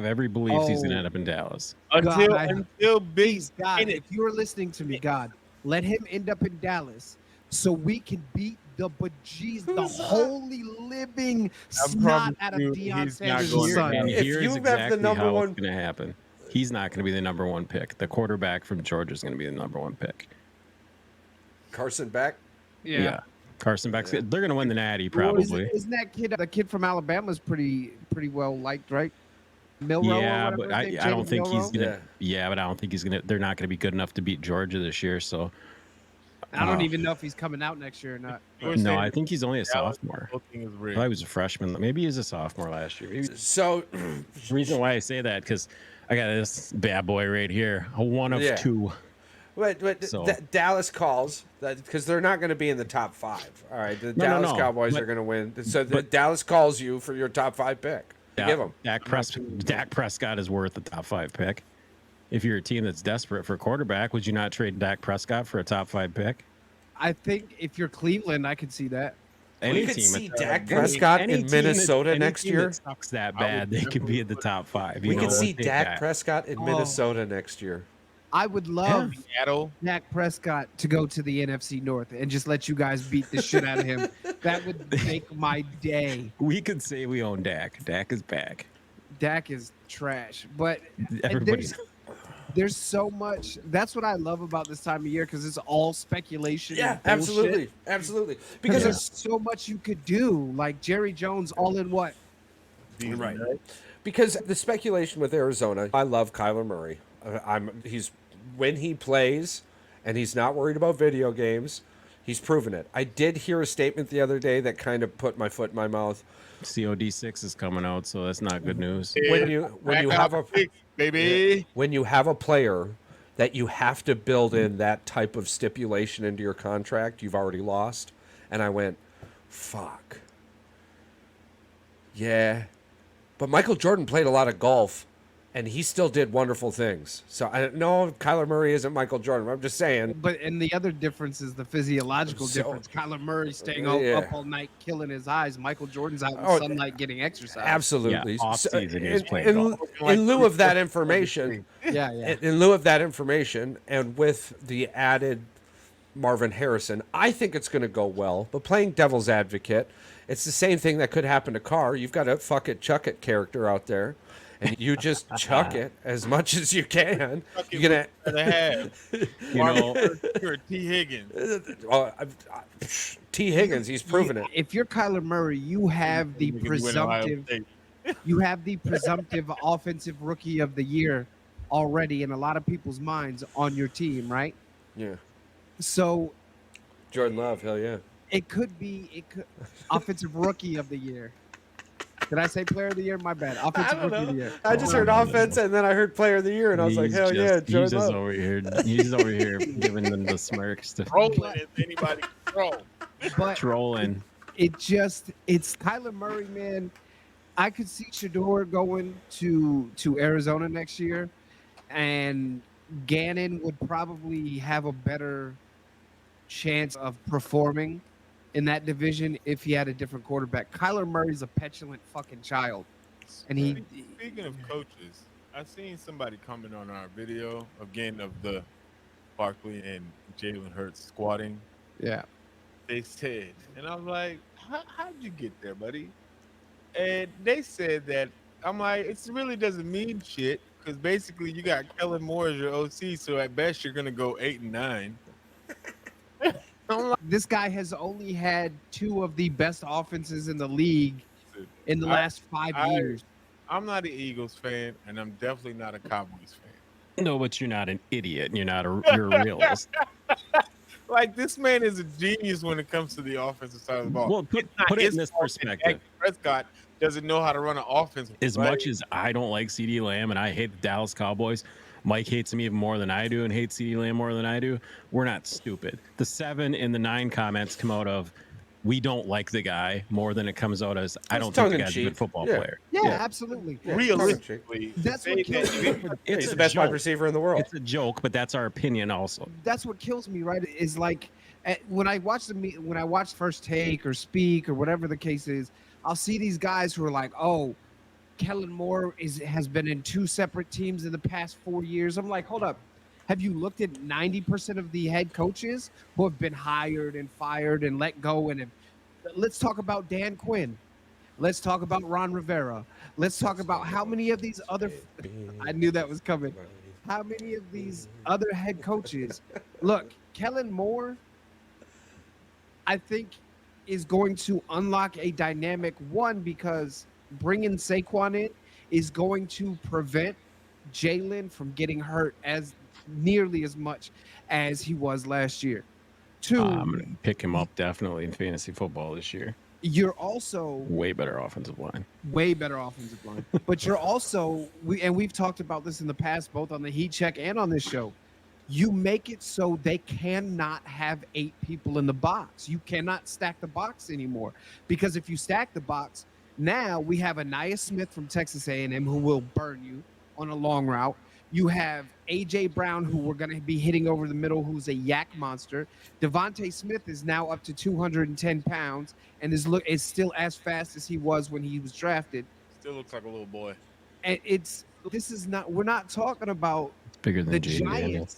every belief he's gonna end up in Dallas. Until Big Please, God, if you are listening to me, God, let him end up in Dallas so we can beat the bejeez, the holy living snot out of Deion he's not Sanders' going son. to And If here's you have exactly the number how one- it's gonna happen. He's not gonna be the number one pick. The quarterback from Georgia is gonna be the number one pick. Carson Beck? Yeah. Carson Beck's. They're gonna win the Natty Well, probably. Isn't that kid, the kid from Alabama, is pretty well liked, right? Milroe, Yeah, or whatever but his name, I don't Jaden think he's Milroe? gonna. Yeah, but I don't think he's gonna. They're not gonna be good enough to beat Georgia this year. So I don't even know if he's coming out next year or not. no, I think he's only a sophomore. Whole thing is I rigged. thought he was a freshman. Maybe he was a sophomore last year. Maybe. So, The reason why I say that because I got this bad boy right here, a one of Yeah. two. But So- Dallas calls because they're not going to be in the top 5. All right, the No, Dallas no. Cowboys But- are going to win. So but- Dallas calls you for your top 5 pick. You give them. Dak Prescott is worth the top 5 pick. If you're a team that's desperate for a quarterback, would you not trade Dak Prescott for a top 5 pick? I think if you're Cleveland, I could see that. We could see Dak Prescott in Minnesota next year. That sucks that bad, they could be in the top 5. We know, could see we'll take Dak that. Prescott in Oh. Minnesota next year. I would love Seattle. Dak Prescott to go to the NFC North and just let you guys beat the shit out of him. That would make my day. We could say we own Dak. Dak is back. Dak is trash, but Everybody's there's so much. That's what I love about this time of year because it's all speculation. Yeah, and bullshit. absolutely. Because Because there's so much you could do. Like Jerry Jones, all in what? Right. Because the speculation with Arizona, I love Kyler Murray. He's when he plays and he's not worried about video games, he's proven it. I did hear a statement the other day that kind of put my foot in my mouth. COD6 is coming out, so that's not good news. When you have a baby. when you have a player that you have to build in that type of stipulation into your contract, you've already lost. And I went, fuck. Yeah. But Michael Jordan played a lot of golf, and he still did wonderful things. So I know Kyler Murray isn't Michael Jordan. I'm just saying. But and the other difference is the physiological So- difference. Kyler Murray staying Yeah. up all night, killing his eyes. Michael Jordan's out in Oh, sunlight getting exercise. Absolutely. Yeah, off-season, he was playing in golf. lieu of that information, Yeah. in lieu of that information, and with the added Marvin Harrison, I think it's going to go well. But playing devil's advocate, it's the same thing that could happen to Carr. You've got a fuck it, chuck it character out there, and you just chuck it as much as you can. You're gonna, You know, You're T. Higgins. T. Higgins, he's proven it. If you're Kyler Murray, you have the presumptive. You have the presumptive offensive rookie of the year already in a lot of people's minds on your team, right? Yeah, So Jordan Love, hell yeah. it could be offensive rookie of the year. Did I say player of the year? My bad. Offensive rookie of the year. I just heard offense, and then I heard player of the year, and I was like, he's hell yeah, just- he's Jordan just Love. over here. He's over here giving them the smirks to Rolling if anybody can throw. But trolling. it's Kyler Murray, man. I could see Shador going to Arizona next year, and Gannon would probably have a better chance of performing in that division if he had a different quarterback. Kyler Murray's a petulant fucking child, and Speaking of coaches, I seen somebody comment on our video again of the Barkley and Jalen Hurts squatting. yeah. They said, and I'm like, how'd you get there, buddy? And they said that I'm like, it really doesn't mean shit because basically you got Kellen Moore as your OC, so at best you're gonna go 8-9. I'm like, This guy has only had two of the best offenses in the league in the I- last 5 years. I'm not an Eagles fan, and I'm definitely not a Cowboys fan. No, but you're not an idiot. You're not you're a realist. Like this man is a genius when it comes to the offensive side of the ball. Well, put It's not it in his this fault that perspective. Dak Prescott doesn't know how to run an offense. As right? much as I don't like CD Lamb and I hate the Dallas Cowboys, Mike hates him even more than I do and hates CD Lamb more than I do. We're not stupid. The 7 and the 9 comments come out of we don't like the guy more than it comes out as I don't think the guy's a tongue-in-cheek. good football Yeah. player. Yeah, absolutely. realistically, That's to what say kills that me. He's It's the a best wide joke. receiver in the world. It's a joke, but that's our opinion also. That's what kills me, right? Is like when I watch when I watch First Take or Speak or whatever the case is, I'll see these guys who are like, "Oh, Kellen Moore has been in 2 separate teams in the past 4 years." I'm like, hold up. Have you looked at 90% of the head coaches who have been hired and fired and let go? And let's talk about Dan Quinn. Let's talk about Ron Rivera. Let's talk about how many of these other. I knew that was coming. How many of these other head coaches? Look, Kellen Moore, I think, is going to unlock a dynamic one because bringing Saquon in is going to prevent Jalen from getting hurt as nearly as much as he was last year. 2, I'm gonna pick him up definitely in fantasy football this year. you're also Way better offensive line. way better offensive line, but you're also we've talked about this in the past, both on the Heat Check and on this show. You make it so they cannot have 8 people in the box. You cannot stack the box anymore because if you stack the box, now we have Anaya Smith from Texas A&M who will burn you on a long route. You have A.J. Brown, who we're going to be hitting over the middle, who's a yak monster. Devontae Smith is now up to 210 pounds and is still as fast as he was when he was drafted. Still looks like a little boy. And we're not talking about Bigger than the Jaden Daniels. Giants.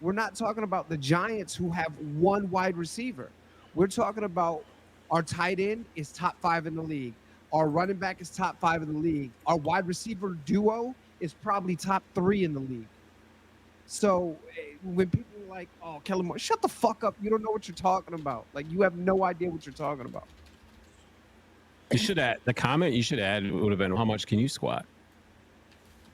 We're not talking about the Giants who have 1 wide receiver. We're talking about our tight end is top 5 in the league. Our running back is top 5 in the league. Our wide receiver duo is probably top 3 in the league. So when people are like, "Oh, Kellen Moore," shut the fuck up. You don't know what you're talking about. Like you have no idea what you're talking about. You should add the comment you should add would have been how much can you squat?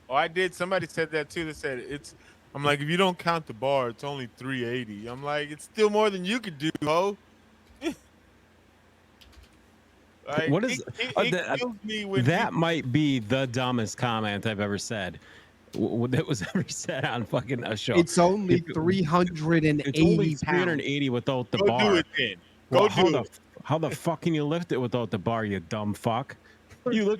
Oh, I did. Somebody said that too. They said it's. I'm like, if you don't count the bar, it's only 380. I'm like, it's still more than you could do, ho. Like, What is it kills me when that might be the dumbest comment I've ever said. That was ever said on fucking a show. It's only If- 380 It's only pounds. 380 without the go bar. do it then. Well, Go do it. How the fuck can you lift it without the bar, you dumb fuck? You look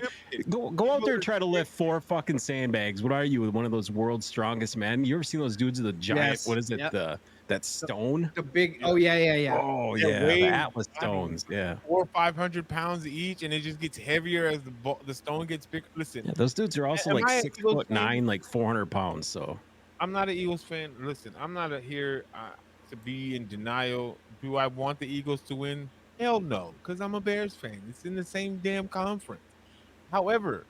go out there and try to lift 4 fucking sandbags. What are you, one of those world's strongest men? You ever seen those dudes with the giant? Yes. What is it? Yep. That stone? The big. Oh yeah. Oh Yeah, yeah, way- the Atlas I mean, stones. Yeah. 400 or 500 pounds each, and it just gets heavier as the stone gets bigger. Listen, Yeah, those dudes are also Am like I an Eagles 6'9", like 400 pounds. So I'm not an Eagles fan. Listen, I'm not here to be in denial. Do I want the Eagles to win? Hell no, because I'm a Bears fan. It's in the same damn conference. However,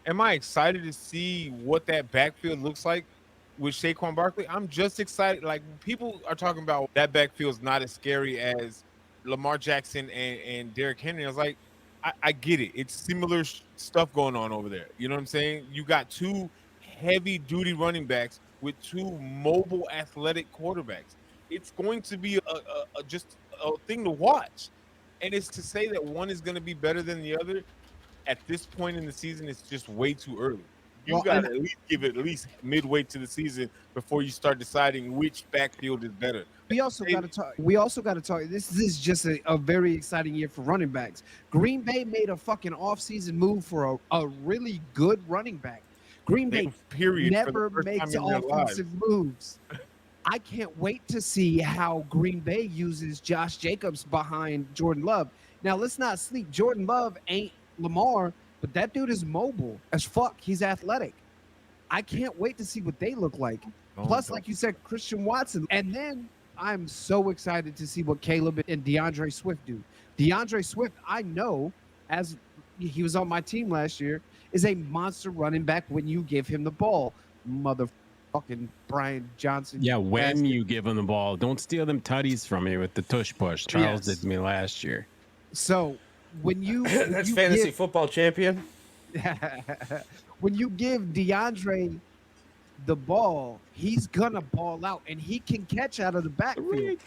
am I excited to see what that backfield looks like with Saquon Barkley? I'm just excited. Like people are talking about that backfield's not as scary as Lamar Jackson and Derrick Henry. I was like, I get it. It's similar stuff going on over there. You know what I'm saying? You got 2 heavy duty running backs with 2 mobile athletic quarterbacks. It's going to be just a thing to watch. And it's to say that one is going to be better than the other at this point in the season, it's just way too early. You got to at least give it at least midway to the season before you start deciding which backfield is better. We also got to talk. We also got to talk. This is just a very exciting year for running backs. Green Bay made a fucking offseason move for a really good running back. Green Bay Period. never makes offensive moves. I can't wait to see how Green Bay uses Josh Jacobs behind Jordan Love. Now, let's not sleep. Jordan Love ain't Lamar, but that dude is mobile as fuck. He's athletic. I can't wait to see what they look like. Plus, like you said, Christian Watson. And then I'm so excited to see what Caleb and DeAndre Swift do. DeAndre Swift, I know, as he was on my team last year, is a monster running back when you give him the ball. Motherfucking Brian Johnson. Yeah, when you give him the ball. Don't steal them tutties from me with the tush push. Charles did to me last year. So when you that's fantasy football champion. When you give DeAndre the ball, he's gonna ball out and he can catch out of the backfield.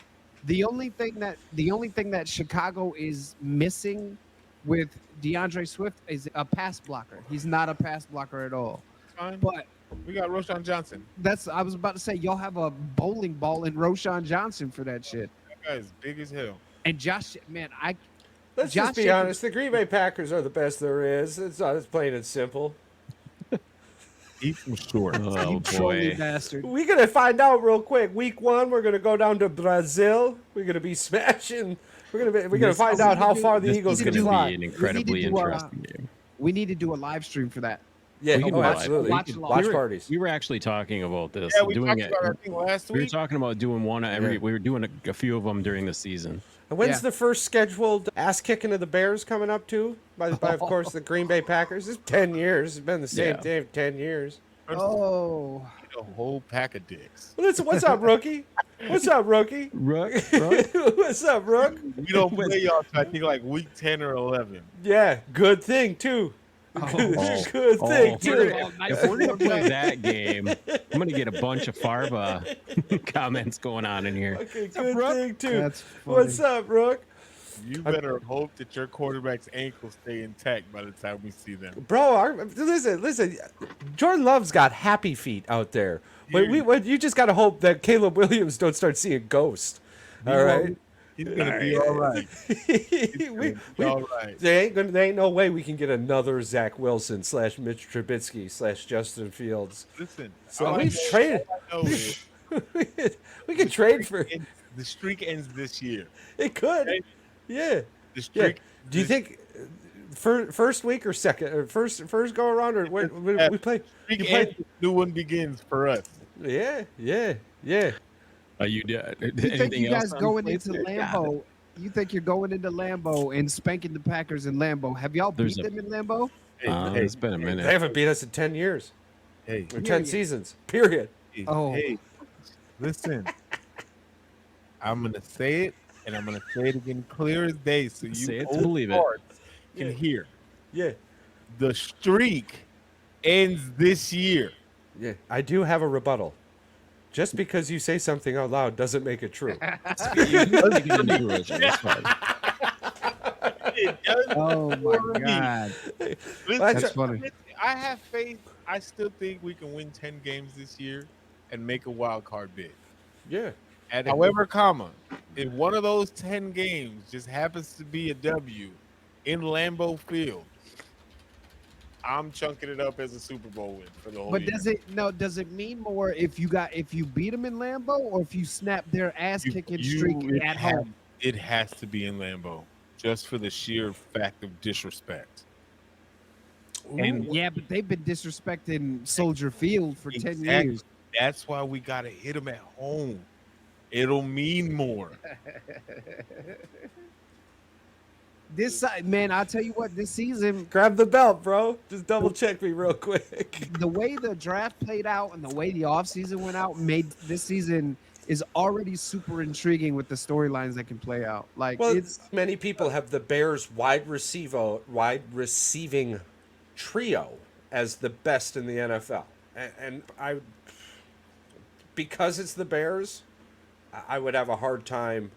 The only thing that Chicago is missing with DeAndre Swift is a pass blocker. He's not a pass blocker at all. Fine. But we got Roschon Johnson. I was about to say, y'all have a bowling ball in Roschon Johnson for that shit. That guy is big as hell. And Josh, man, Let's just be honest. The Green Bay Packers are the best there is. It's plain and simple. Eat some short. Oh boy, bastard. We're gonna find out real quick. Week 1, we're gonna go down to Brazil. We're gonna be smashing. We're gonna find out how far the Eagles can fly. Be an incredibly interesting game. We need to do a live stream for that. Yeah, We can do absolutely. Watch Parties. We were actually talking about this. Yeah, we doing talked it. about it, I think, last We were week. talking about doing one every. Yeah. We were doing a few of them during the season. And when's Yeah. the first scheduled ass kicking of the Bears coming up to? By of course, the Green Bay Packers. It's 10 years. It's been the same thing 10 years. Oh, A whole pack of dicks. Well, what's up, rookie? What's up, rookie? Rook, What's up, Rook? We don't play y'all till I think like week 10 or 11. Yeah, good thing, too. Good thing, too. if we're gonna play that game, I'm gonna get a bunch of Farba comments going on in here. Okay, good thing, too. that's funny. What's up, Rook? You better hope that your quarterback's ankles stay intact by the time we see them. Bro, listen. Jordan Love's got happy feet out there. But you just got to hope that Caleb Williams don't start seeing ghosts. All right? He's going to be all right. All right. There ain't no way we can get another Zach Wilson / Mitch Trubisky / Justin Fields. Listen. So we trade. We could trade for. The streak ends this year. It could. Yeah. The streak. Do you think first week or second or first go around or we play? Streak ends, new one begins for us. Yeah. Are you did? You think you guys going into Lambeau? You think you're going into Lambeau and spanking the Packers in Lambeau? Have y'all beat them in Lambeau? It's been a minute. They haven't beat us in 10 years. Hey, Or 10 seasons. Period. Oh. Hey, listen. I'm gonna say it, and I'm gonna say it again, clear as day, so you Say it to old believe it. farts can hear. Yeah. The streak ends this year. Yeah. I do have a rebuttal. Just because you say something out loud doesn't make it true. That's fine. It does Oh for my me. god, Listen, that's funny. I have faith. I still think we can win 10 games this year and make a wild card bid. Yeah. However, if one of those 10 games just happens to be a W in Lambeau Field, I'm chunking it up as a Super Bowl win for the whole But year. does it mean more if you beat them in Lambeau or if you snap their ass kicking streak at home? It has to be in Lambeau, just for the sheer fact of disrespect. And Yeah, but they've been disrespecting Soldier Field for 10 Exactly. years. That's why we gotta hit them at home. It'll mean more. This man, I'll tell you what, this season, Grab the belt, bro. Just double check me real quick. the way the draft played out and the way the offseason went out made this season is already super intriguing with the storylines that can play out. Like, Well, it's many people have the Bears wide receiving trio as the best in the NFL. And I, because it's the Bears, I would have a hard time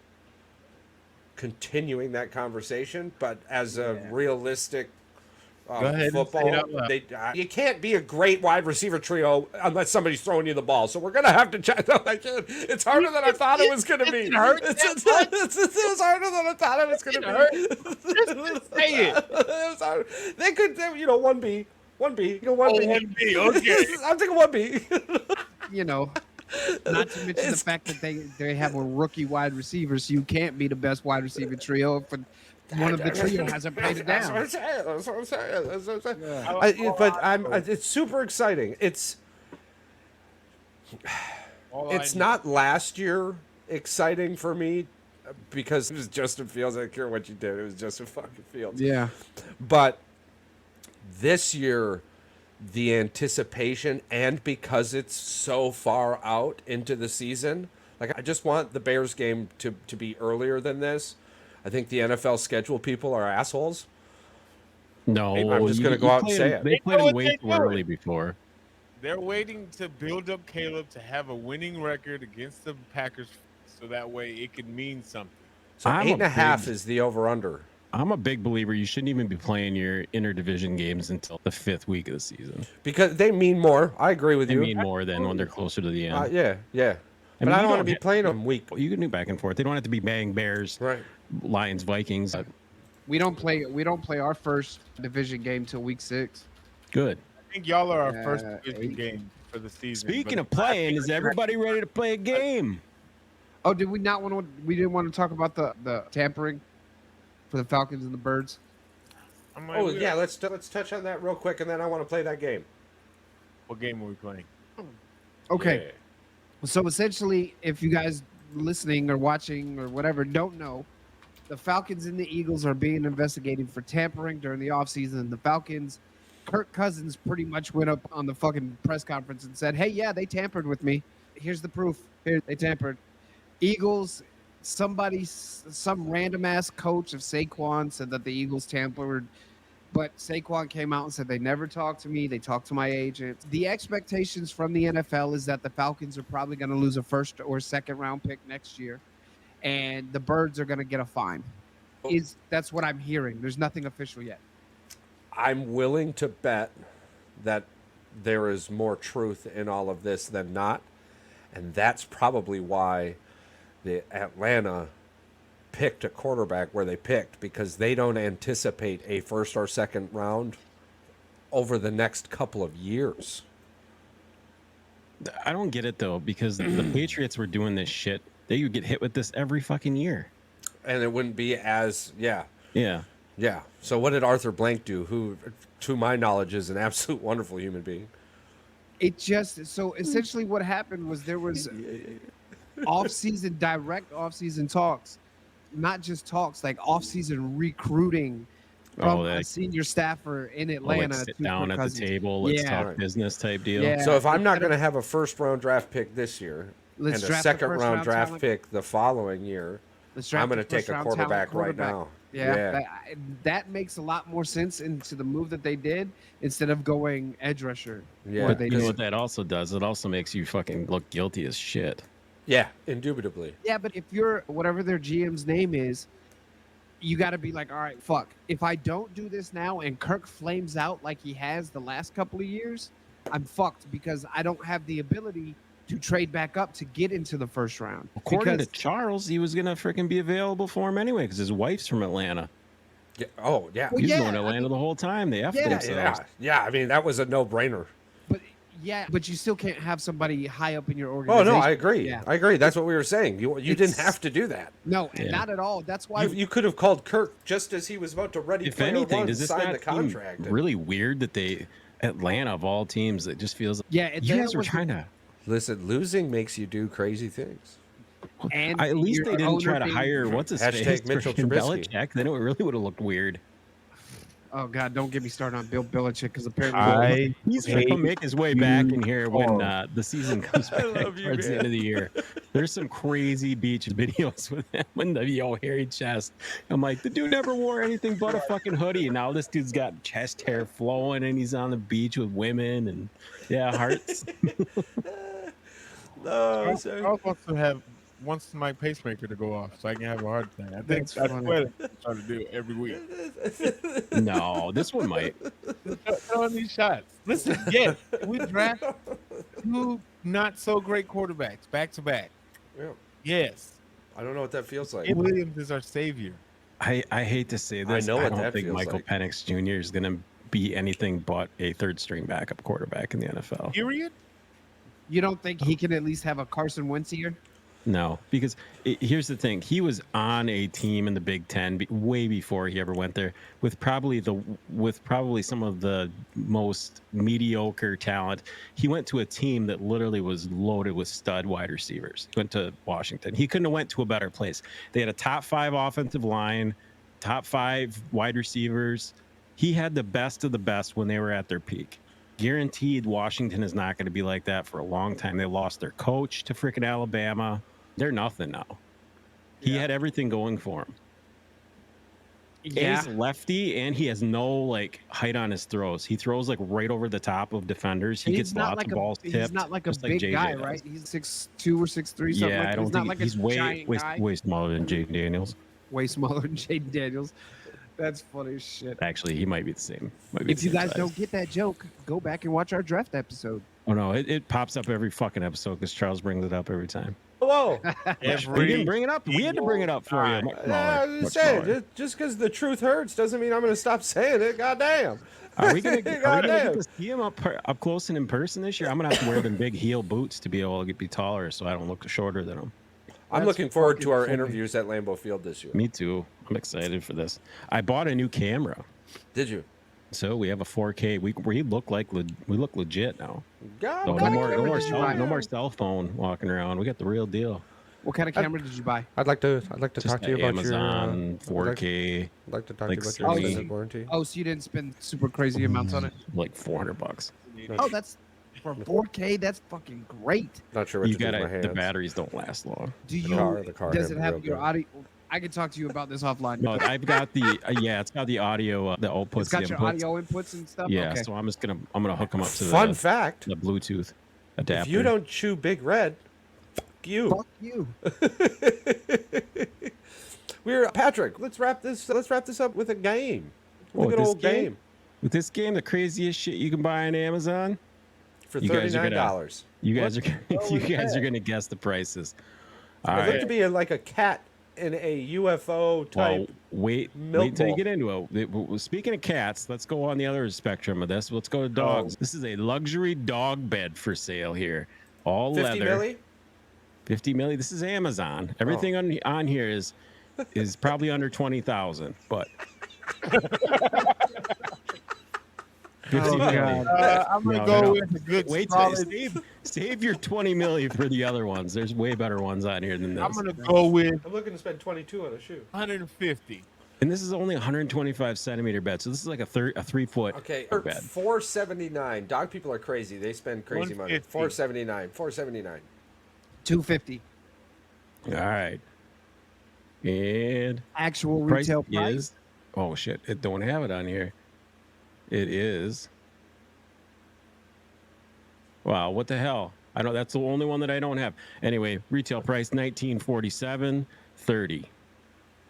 continuing that conversation. But as a realistic Go ahead and say it football. out loud. You can't be a great wide receiver trio unless somebody's throwing you the ball. So we're gonna have to check. It's harder than I thought it was gonna be. It's harder than I thought it was gonna be. Say it. It's hard. They could, 1B, 1B, Oh, 1B, okay. I'm taking 1B. You know, not to mention the fact that they have a rookie wide receiver, so you can't be the best wide receiver trio if one of the trio hasn't played it down. That's what I'm saying. Yeah. But it's super exciting. It's not last year exciting for me because it was Justin Fields. I don't care what you did. It was Justin fucking Fields. Yeah. But this year, the anticipation, and because it's so far out into the season, like I just want the Bears game to be earlier than this. I think the NFL schedule people are assholes. No, I'm just going to go out and say it. They played him way too early before. They're waiting to build up Caleb to have a winning record against the Packers, so that way it could mean something. So I'm 8.5 is the over/under. I'm a big believer you shouldn't even be playing your interdivision games until the 5th week of the season. Because they mean more. I agree with They you. mean more than when they're closer to the end. Yeah. But I don't want to be playing them week. You can do back and forth. They don't have to be bang Bears, Right. Lions, Vikings. We don't play our first division game till week 6. Good. I think y'all are our Yeah, first division 8. game for the season. Speaking but of playing, is everybody ready to play a game? Oh, did we not want to? We didn't want to talk about the tampering for the Falcons and the Birds. I'm like, Oh yeah, let's touch on that real quick, and then I want to play that game. What game are we playing? Okay. Yeah. So essentially, if you guys listening or watching or whatever don't know, the Falcons and the Eagles are being investigated for tampering during the offseason. The Falcons, Kirk Cousins pretty much went up on the fucking press conference and said, hey, yeah, they tampered with me. Here's the proof. Here, they tampered. Eagles, some random ass coach of Saquon said that the Eagles tampered. But Saquon came out and said they never talked to me. They talked to my agent. The expectations from the NFL is that the Falcons are probably going to lose a first or second round pick next year, and the Birds are going to get a fine. That's what I'm hearing. There's nothing official yet. I'm willing to bet that there is more truth in all of this than not, and that's probably why the Atlanta picked a quarterback where they picked, because they don't anticipate a first or second round over the next couple of years. I don't get it though, because the Patriots were doing this shit. They would get hit with this every fucking year. And it wouldn't be as, yeah. Yeah. So what did Arthur Blank do, who, to my knowledge, is an absolute wonderful human being? So essentially what happened was there was direct off-season talks, not just talks, like off-season recruiting from a senior staffer in Atlanta. Sit down at the table, let's talk business type deal. Yeah. So if I'm not going to have a first-round draft pick this year and a second-round draft pick the following year, I'm going to take a quarterback right now. Yeah. That makes a lot more sense into the move that they did instead of going edge rusher. Yeah. But you know what that also does? It also makes you fucking look guilty as shit. Yeah, indubitably. Yeah, but if you're whatever their GM's name is, you got to be like, all right, fuck. If I don't do this now and Kirk flames out like he has the last couple of years, I'm fucked because I don't have the ability to trade back up to get into the first round. According to Charles, he was gonna freaking be available for him anyway because his wife's from Atlanta. Yeah. Oh, yeah. Well, He's going to Atlanta the whole time. They effed themselves. Yeah. I mean, that was a no-brainer. But you still can't have somebody high up in your organization. Oh no, I agree. Yeah. I agree. That's what we were saying. You didn't have to do that. No, not at all. That's why you could have called Kirk just as he was about to ready. If anything, does this sign not the contract? seem really weird that they Atlanta of all teams? It just feels like you guys were trying to. Listen, losing makes you do crazy things. And at least they didn't try to hire what's his face, Mitchell Belichick. Trubisky. Then it really would have looked weird. Oh God, don't get me started on Bill Belichick because apparently he's gonna come make his way back in here when the season comes back towards the end of the year. There's some crazy beach videos with him and the hairy chest. I'm like, the dude never wore anything but a fucking hoodie, and now this dude's got chest hair flowing, and he's on the beach with women, and hearts. Charles wants to have wants my pacemaker to go off so I can have a heart attack. I think That's that's funny. what I try to do every week. No, this one might. Throwing these shots. Listen, yes, we draft 2 not so great quarterbacks back to back. Yeah. Yes, I don't know what that feels like. Williams is our savior. I hate to say this. know I what don't that think feels Michael like. Penix Jr. is going to be anything but a third string backup quarterback in the NFL. Period. You don't think he can at least have a Carson Wentz year? No, because here's the thing. He was on a team in the Big Ten way before he ever went there with probably some of the most mediocre talent. He went to a team that literally was loaded with stud wide receivers. He went to Washington. He couldn't have went to a better place. They had a top 5 offensive line, top 5 wide receivers. He had the best of the best when they were at their peak. Guaranteed Washington is not going to be like that for a long time. They lost their coach to freaking Alabama. They're nothing now. He had everything going for him. Yeah. He's lefty, and he has no like height on his throws. He throws like right over the top of defenders. He And gets lots of balls tipped. He's not like a just big JJ guy, does. right? He's 6'2" or 6'3", something Yeah, like I that. don't He's not think like he's a giant guy. way smaller than Jaden Daniels. Way smaller than Jaden Daniels. That's funny as shit. Actually, he might be the same. Might be If the you same guys size. don't get that joke, go back and watch our draft episode. Oh no, it pops up every fucking episode because Charles brings it up every time. Whoa. We didn't bring it up. We had to bring it up for you. Much Yeah, I smaller, was much just saying, smaller. just because the truth hurts doesn't mean I'm going to stop saying it. Goddamn. Are we gonna get Goddamn. to see him up close and in person this year? I'm gonna have to wear them big heel boots to be able to be taller, so I don't look shorter than him. I'm That's looking forward to fucking our funny. interviews at Lambeau Field this year. Me too. I'm excited for this. I bought a new camera, Did you? so we have a 4K. We look like we look legit now. God, No, kind of more camera did you buy? no more cell phone walking around. We got the real deal. What kind of camera did you buy? I'd like to Just talk to you about Amazon your 4K, I'd like to talk like to you about your Sony. extended warranty. Oh, so you didn't spend super crazy amounts on it? like $400. Oh, that's for 4K. That's fucking great. Not sure what You to do with my gotta. hands. The batteries don't last long. Do The you? car does had it have real your good. audio? I can talk to you about this offline. No, I've got the yeah. It's got the audio, the outputs, It's got the your inputs. audio inputs and stuff. Yeah, Okay. so I'm gonna hook them up to Fun the, fact: the Bluetooth adapter. if you don't chew Big Red, fuck you. Fuck you. We're Patrick. Let's wrap this up with a game. Oh, With a good this old game With this game, the craziest shit you can buy on Amazon. for You guys are gonna- $39. You guys are you was guys that? are gonna guess the prices. All It looked right. to be like a cat in a UFO type. Well, wait milk until you bowl. get into it. Speaking of cats, let's go on the other spectrum of this. Let's go to dogs. This is a luxury dog bed for sale here. All 50 leather. milli? 50 milli. This is Amazon. Everything on here is probably under 20,000, but 50 Oh, milli. God. I'm gonna No, go no. with a good Wait till solid. save your 20 milli for the other ones. There's way better ones on here than this. I'm gonna go with I'm looking to spend 22 on a shoe. 150. And this is only 125 centimeter bed, so this is like a 3-foot Okay, bed. $479. Dog people are crazy. They spend crazy money. 150. $479. $250. All right. And Actual price retail price. is oh shit, it don't have it on here. It is wow, what the hell? I know that's the only one that I don't have. Anyway, retail price $1947.30.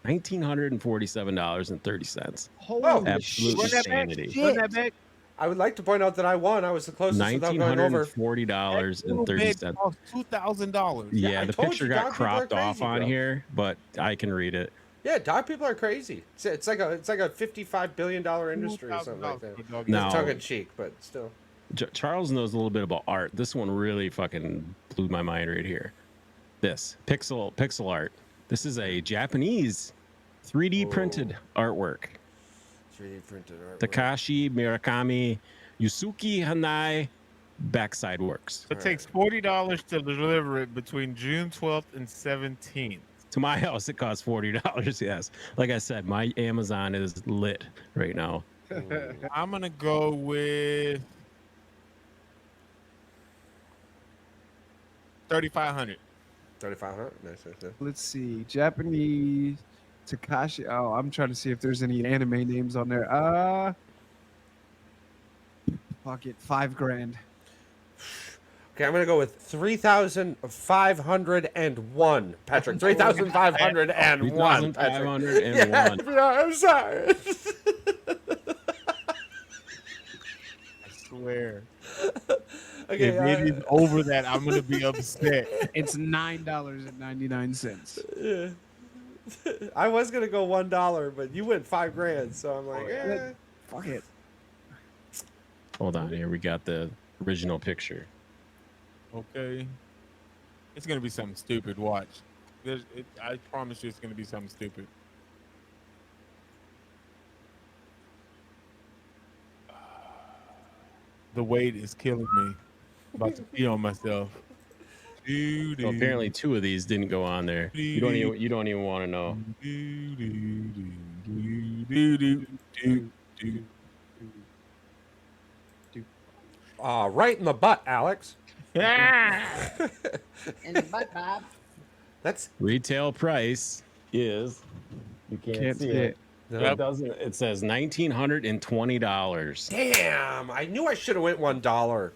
$1,947.30. Holy Absolute shit. insanity. Run that back. I would like to point out that I won. I was the closest without going over. $1,940.30. Cost $2,000. Yeah, I the told picture you, got dog people are cropped off crazy, on bro. here, but I can read it. Yeah, dog people are crazy. It's like a $55 billion industry or something like that. No. It's tongue in cheek, but still. Charles knows a little bit about art. This one really fucking blew my mind right here. This pixel art. This is a Japanese 3D printed artwork. 3D printed art. Takashi Murakami Yusuke Hanai backside works. It takes $40 to deliver it between June 12th and 17th. To my house, it costs $40. Yes, like I said, my Amazon is lit right now. I'm gonna go with 3,500. 3,500. Nice. Let's see. Japanese Takashi. Oh, I'm trying to see if there's any anime names on there. Fuck it. $5,000. Okay, I'm gonna go with 3,501. Patrick, 3,501. Patrick. 3,501. Yeah, I'm sorry. I swear. Okay, If it is over that, I'm gonna be upset. It's $9.99. yeah. I was gonna go $1, but you went $5,000, so I'm like, Fuck it. Hold on here. We got the original picture. Okay. It's gonna be something stupid. Watch. I promise you, it's gonna be something stupid. The weight is killing me. I'm about to pee on myself. So apparently 2 of these didn't go on there. You don't even want to know. Right in the butt, Alex. In the butt, Bob. That's Retail price is, you can't see it. It doesn't. It says $1,920. damn. I knew I should have went $1.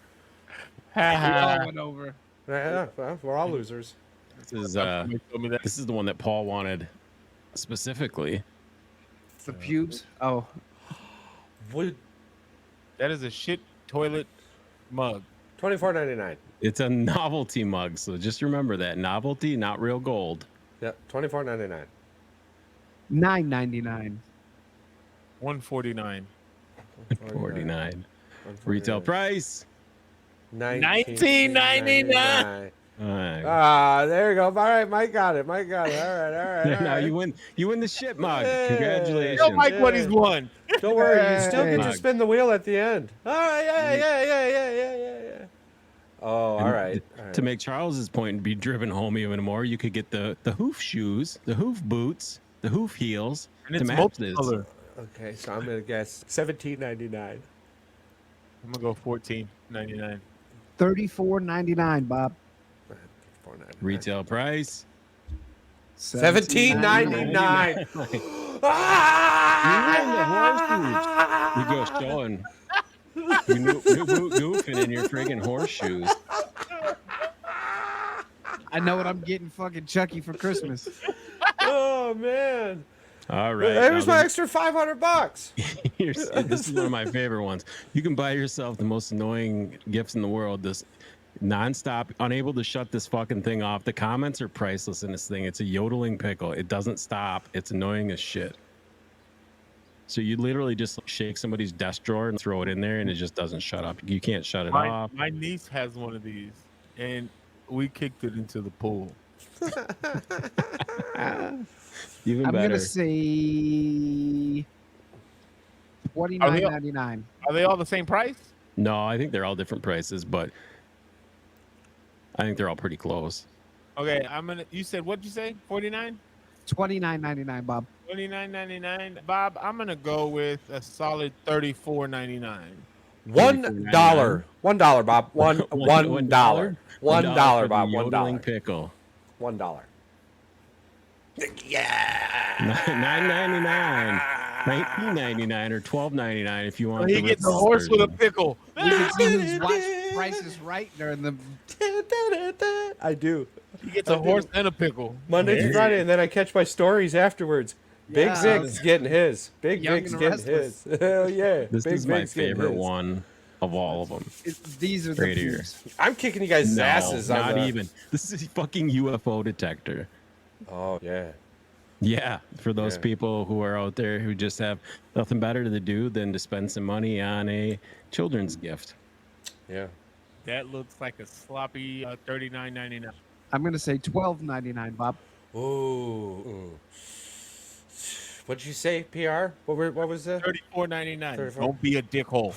We all went over. Yeah, well, we're all losers. This is the one that Paul wanted specifically. The pubes. Oh, Would That is a shit toilet mug. $24.99. It's a novelty mug, so just remember that novelty, not real gold. Yep, $24.99. $9.99. $149. 49. Retail price. $19.99. All right. There you go. All right, Mike got it. All right. Now you win. You win the shit mug. Congratulations. Tell Mike what he's won. Don't worry, you still get to Mug. spin the wheel at the end. All right, yeah. Oh, all right. To make Charles's point and be driven home even more, you could get the hoof shoes, the hoof boots, the hoof heels And to it's match this. multicolor. Okay, so I'm gonna guess $17.99. I'm gonna go $14.99. $34.99, Bob. Retail price. $17.99. You go showing. You new goofing in your friggin' horseshoes. I know what I'm getting fucking Chucky for Christmas. Oh man! All right. There's now my extra $500. This is one of my favorite ones. You can buy yourself the most annoying gifts in the world. This nonstop, unable to shut this fucking thing off. The comments are priceless in this thing. It's a yodeling pickle. It doesn't stop. It's annoying as shit. So you literally just shake somebody's desk drawer and throw it in there, and it just doesn't shut up. You can't shut it off. My niece has one of these, and we kicked it into the pool. Even I'm better. gonna say $29.99. Are they all the same price? No, I think they're all different prices, but I think they're all pretty close. Okay, you said, what'd you say? 49? $29.99, Bob. $29.99. Bob, I'm gonna go with a solid $34.99. $1. $1, Bob. $1. $1, Bob. Yodeling $1. pickle. $1. $9.99, $19.99, or $12.99 if you want. He gets a horse with a pickle. You can see who's watched Price is Right during the. I do. He gets a horse and a pickle. Monday through Friday, and then I catch my stories afterwards. Big Yeah. Zig's getting his. Big Young Zig's and getting restless. his. Hell yeah. This Big is my Zig's getting favorite his. one of all of them. These are the Right here. pubes. I'm kicking you guys' No, asses. on not the- even. This is a fucking UFO detector. Oh, yeah. Yeah, for those Yeah. people who are out there who just have nothing better to do than to spend some money on a children's gift. Yeah. That looks like a sloppy $39.99. I'm gonna say $12.99, Bob. Ooh. What'd you say, PR? What was that? $34.99. 34. Don't be a dickhole.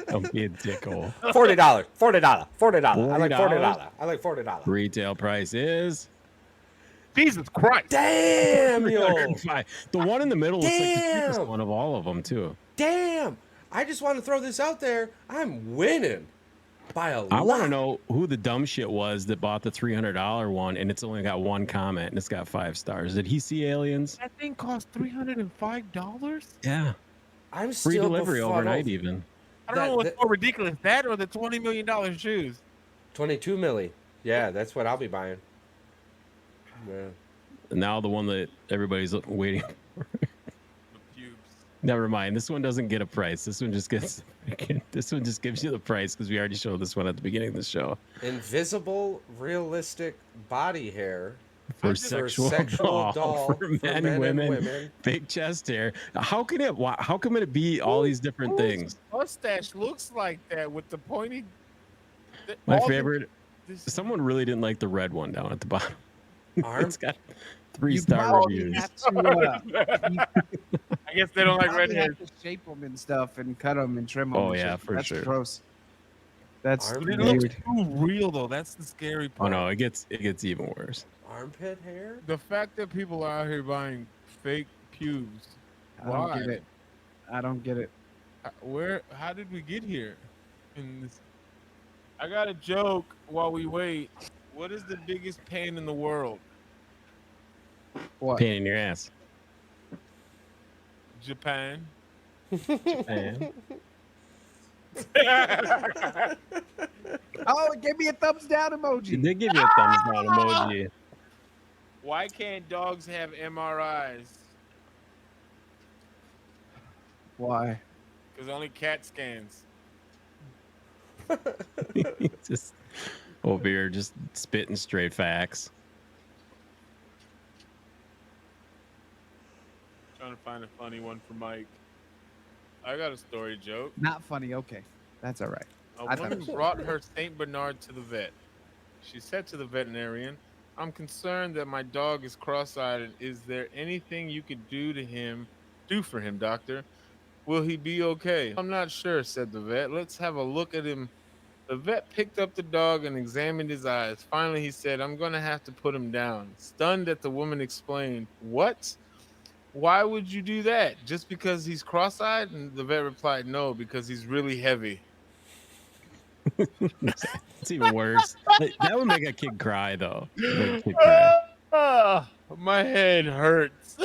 Don't be a dickhole. $40. $40. I like $40. $40. I like $40. Retail price is Jesus Christ. Damn, yo. $105. The one in the middle looks like the cheapest Damn. one of all of them too. Damn. I just want to throw this out there. I'm winning by a lot. I want to know who the dumb shit was that bought the $300 one and it's only got one comment and it's got 5 stars. Did he see aliens? That thing cost $305? Yeah. I'm Free still delivery befuddled. overnight even. I don't know what's more ridiculous, that or the $20 million shoes. 22 milli. Yeah, that's what I'll be buying. Yeah. And now the one that everybody's waiting for. The pubes. Never mind. This one doesn't get a price. This one just gets. This one just gives you the price because we already showed this one at the beginning of the show. Invisible, realistic body hair For sexual doll, for men, and women, big chest hair. How can it? How come it be all these different things? Mustache looks like that with the pointy. My favorite. Someone really didn't like the red one down at the bottom. Arm? It's got 3-star You probably reviews. have to, I guess they don't like probably redheads. have to shape them and stuff and cut them and trim them. Oh, and yeah, shit. for That's sure. gross. That's Arm It weird. looks too real though. That's the scary Oh part. no, it gets even worse. Armpit hair? The fact that people are out here buying fake pubes. I don't get it. I don't get it. Where? How did we get here? In this, I got a joke while we wait. What is the biggest pain in the world? What? Pain in your ass. Japan. Japan. Oh, it gave me a thumbs down It emoji. did give you a thumbs down emoji. Why can't dogs have MRIs? Why? Because only cat scans. Just over here, just spitting straight facts. Trying to find a funny one for Mike. I got a story joke. Not funny. Okay, that's all right. A I thought woman it was- brought her Saint Bernard to the vet. She said to the veterinarian, "I'm concerned that my dog is cross-eyed. And is there anything you could do for him, doctor? Will he be okay?" "I'm not sure," said the vet. "Let's have a look at him." The vet picked up the dog and examined his eyes. Finally, he said, "I'm going to have to put him down." Stunned at the woman explained, "What? Why would you do that? Just because he's cross-eyed?" And the vet replied, "No, because he's really heavy." It's even worse. That would make a kid cry, though. Make a kid cry. My head hurts.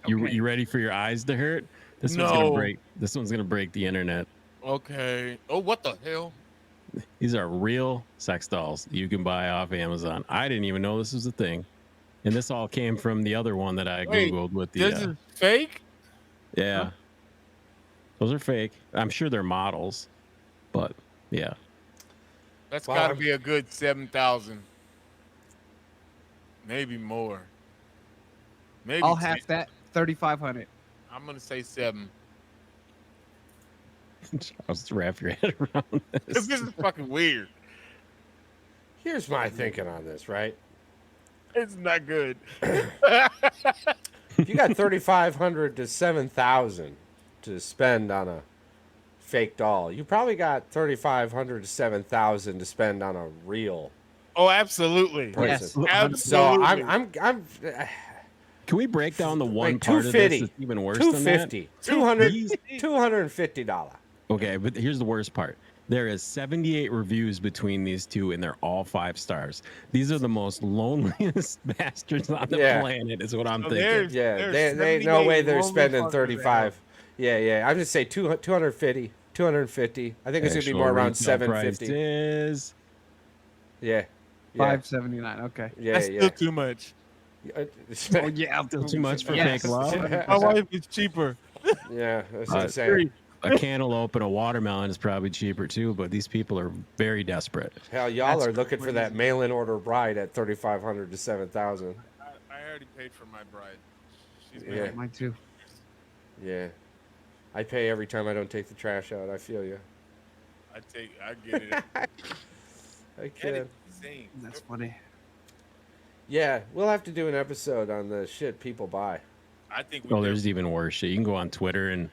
You ready for your eyes to hurt? This one's No. gonna break. This one's gonna break the internet. Okay. Oh, what the hell? These are real sex dolls you can buy off Amazon. I didn't even know this was a thing, and this all came from the other one that I Wait, googled with the. This is fake? Yeah, Huh? those are fake. I'm sure they're models, but yeah. That's Wow. got to be a good 7,000. Maybe more. Maybe I'll 10. half that. 3,500. I'm going to say 7. Just wrap your head around This this. is fucking weird. Here's my thinking on this, right? It's not good. If you got 3,500 to 7,000 to spend on a fake doll, you probably got 3,500 to 7,000 to spend on a real Oh, absolutely. person. Yes. Absolutely. So I'm Can we break down the one like part of this 250, that's even worse than that? 250, 200, These- $250. Okay, but here's the worst part. There is 78 reviews between these two, and they're all 5 stars. These are the most loneliest bastards on the Yeah. planet, is what I'm So thinking. there's- Yeah, there's they no 78 way they're lonely spending fuckers 35. Yeah. I'm just say 250, 250. I think it's gonna be Actual more around retail 750. price is Yeah. 579. Okay. Yeah, That's yeah. still too much. Oh yeah. still too much for Yes. fake love. My wife is cheaper. Yeah, that's Uh, insane. A cantaloupe and a watermelon is probably cheaper too, but these people are very desperate. Hell, y'all That's are looking for that crazy. mail-in order bride at 3,500 to 7,000. I already paid for my bride. She's Yeah. married. Mine too. Yeah, I pay every time I don't take the trash out. I feel you. I get it. I That can. is insane. That's funny. Yeah, we'll have to do an episode on the shit people buy. I think we Oh, do. there's even worse shit. You can go on Twitter and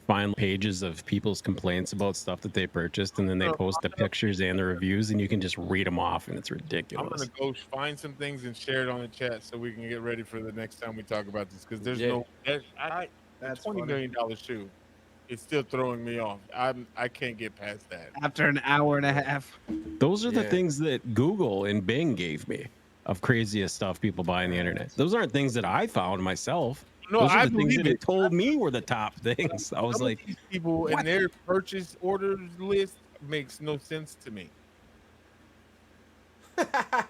find pages of people's complaints about stuff that they purchased, and then they post the pictures and the reviews, and you can just read them off, and it's I'm ridiculous. gonna go find some things and share it on the chat so we can get ready for the next time we talk about this. Because there's Yeah. no, I That's $20 million shoe. It's still throwing me off. I can't get past that. After an hour and a half. Those are the Yeah. things that Google and Bing gave me of craziest stuff people buy on the internet. Those aren't things that I found myself. No, Those are I the things believe that it it. told me were the top things. I was Some of like, these people what? and their purchase orders list makes no sense to me. What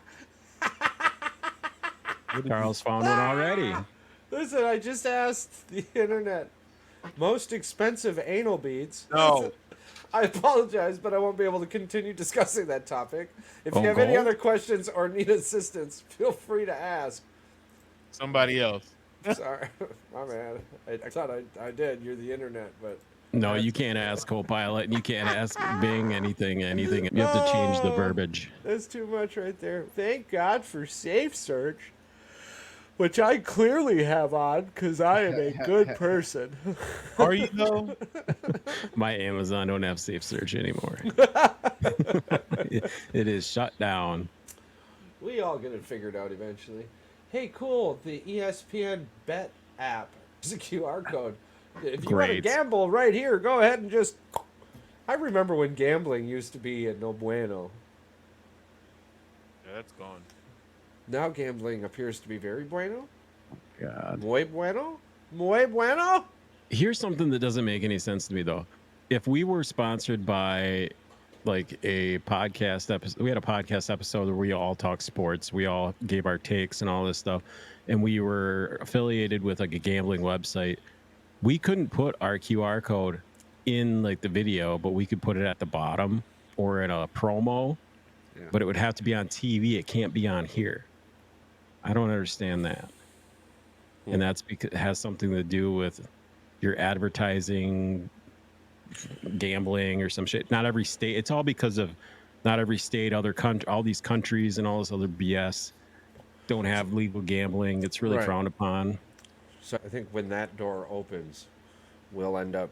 is Charles found one already. Listen, I just asked the internet most expensive anal beads. No. I apologize, but I won't be able to continue discussing that topic. If you Oh, have any gold? other questions or need assistance, feel free to ask. Somebody else. Sorry, my man. I thought I did. You're the internet, but No, you can't ask Copilot and you can't ask Bing anything. You have to change the verbiage. that's too much right there. Thank God for Safe Search, which I clearly have on because I am a good person. Are you though? My Amazon don't have safe search anymore. It is shut down. We all get it figured out eventually. Hey, cool. The ESPN Bet app. There's a QR code. If you want to Great. gamble right here, go ahead and just. I remember when gambling used to be a no bueno. Yeah, that's gone. Now gambling appears to be very bueno. God. Muy bueno? Muy bueno? Here's something that doesn't make any sense to me though. If we were sponsored by like a podcast episode, we had a podcast episode where we all talk sports, we all gave our takes and all this stuff, and we were affiliated with like a gambling website, we couldn't put our QR code in like the video, but we could put it at the bottom or in a promo. Yeah. But it would have to be on TV. It can't be on here. I don't understand that. And that's because it has something to do with your advertising, gambling or some shit. Not every state. It's all because of not every state, other country, all these countries and all this other BS don't have legal gambling. It's really Right. frowned upon. So I think when that door opens, we'll end up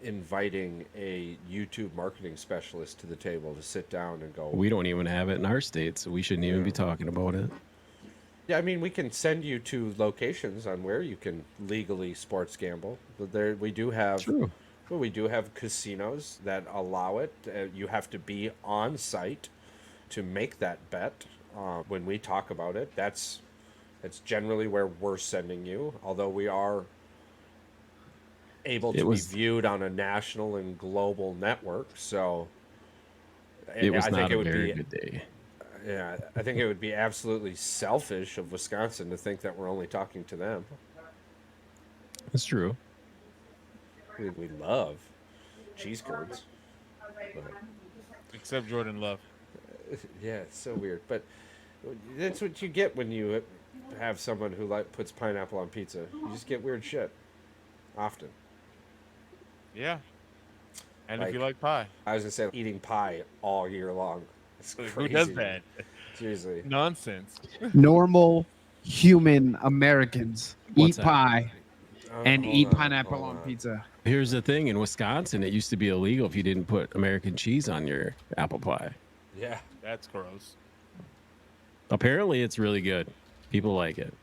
inviting a YouTube marketing specialist to the table to sit down and go. We don't even have it in our state, so we shouldn't even be talking about it. Yeah, I mean, we can send you to locations on where you can legally sports gamble. But there, we do have. True. Well, we do have casinos that allow it. You have to be on site to make that bet. When we talk about it, that's generally where we're sending you. Although we are able to be viewed on a national and global network, so It was I not think it a would very be. good day. Yeah, I think it would be absolutely selfish of Wisconsin to think that we're only talking to them. That's true. We love cheese curds. But, Except Jordan Love. yeah, it's so weird. But that's what you get when you have someone who puts pineapple on pizza. You just get weird shit. Often. Yeah. And Like- if you like pie. I was going to say eating pie all year long. It's crazy. Who does that? Seriously. Nonsense. Normal human Americans What's eat that? pie and Hold eat on, pineapple hold on pizza. Here's the thing: in Wisconsin, it used to be illegal if you didn't put American cheese on your apple pie. Yeah. That's gross. Apparently, it's really good. People like it.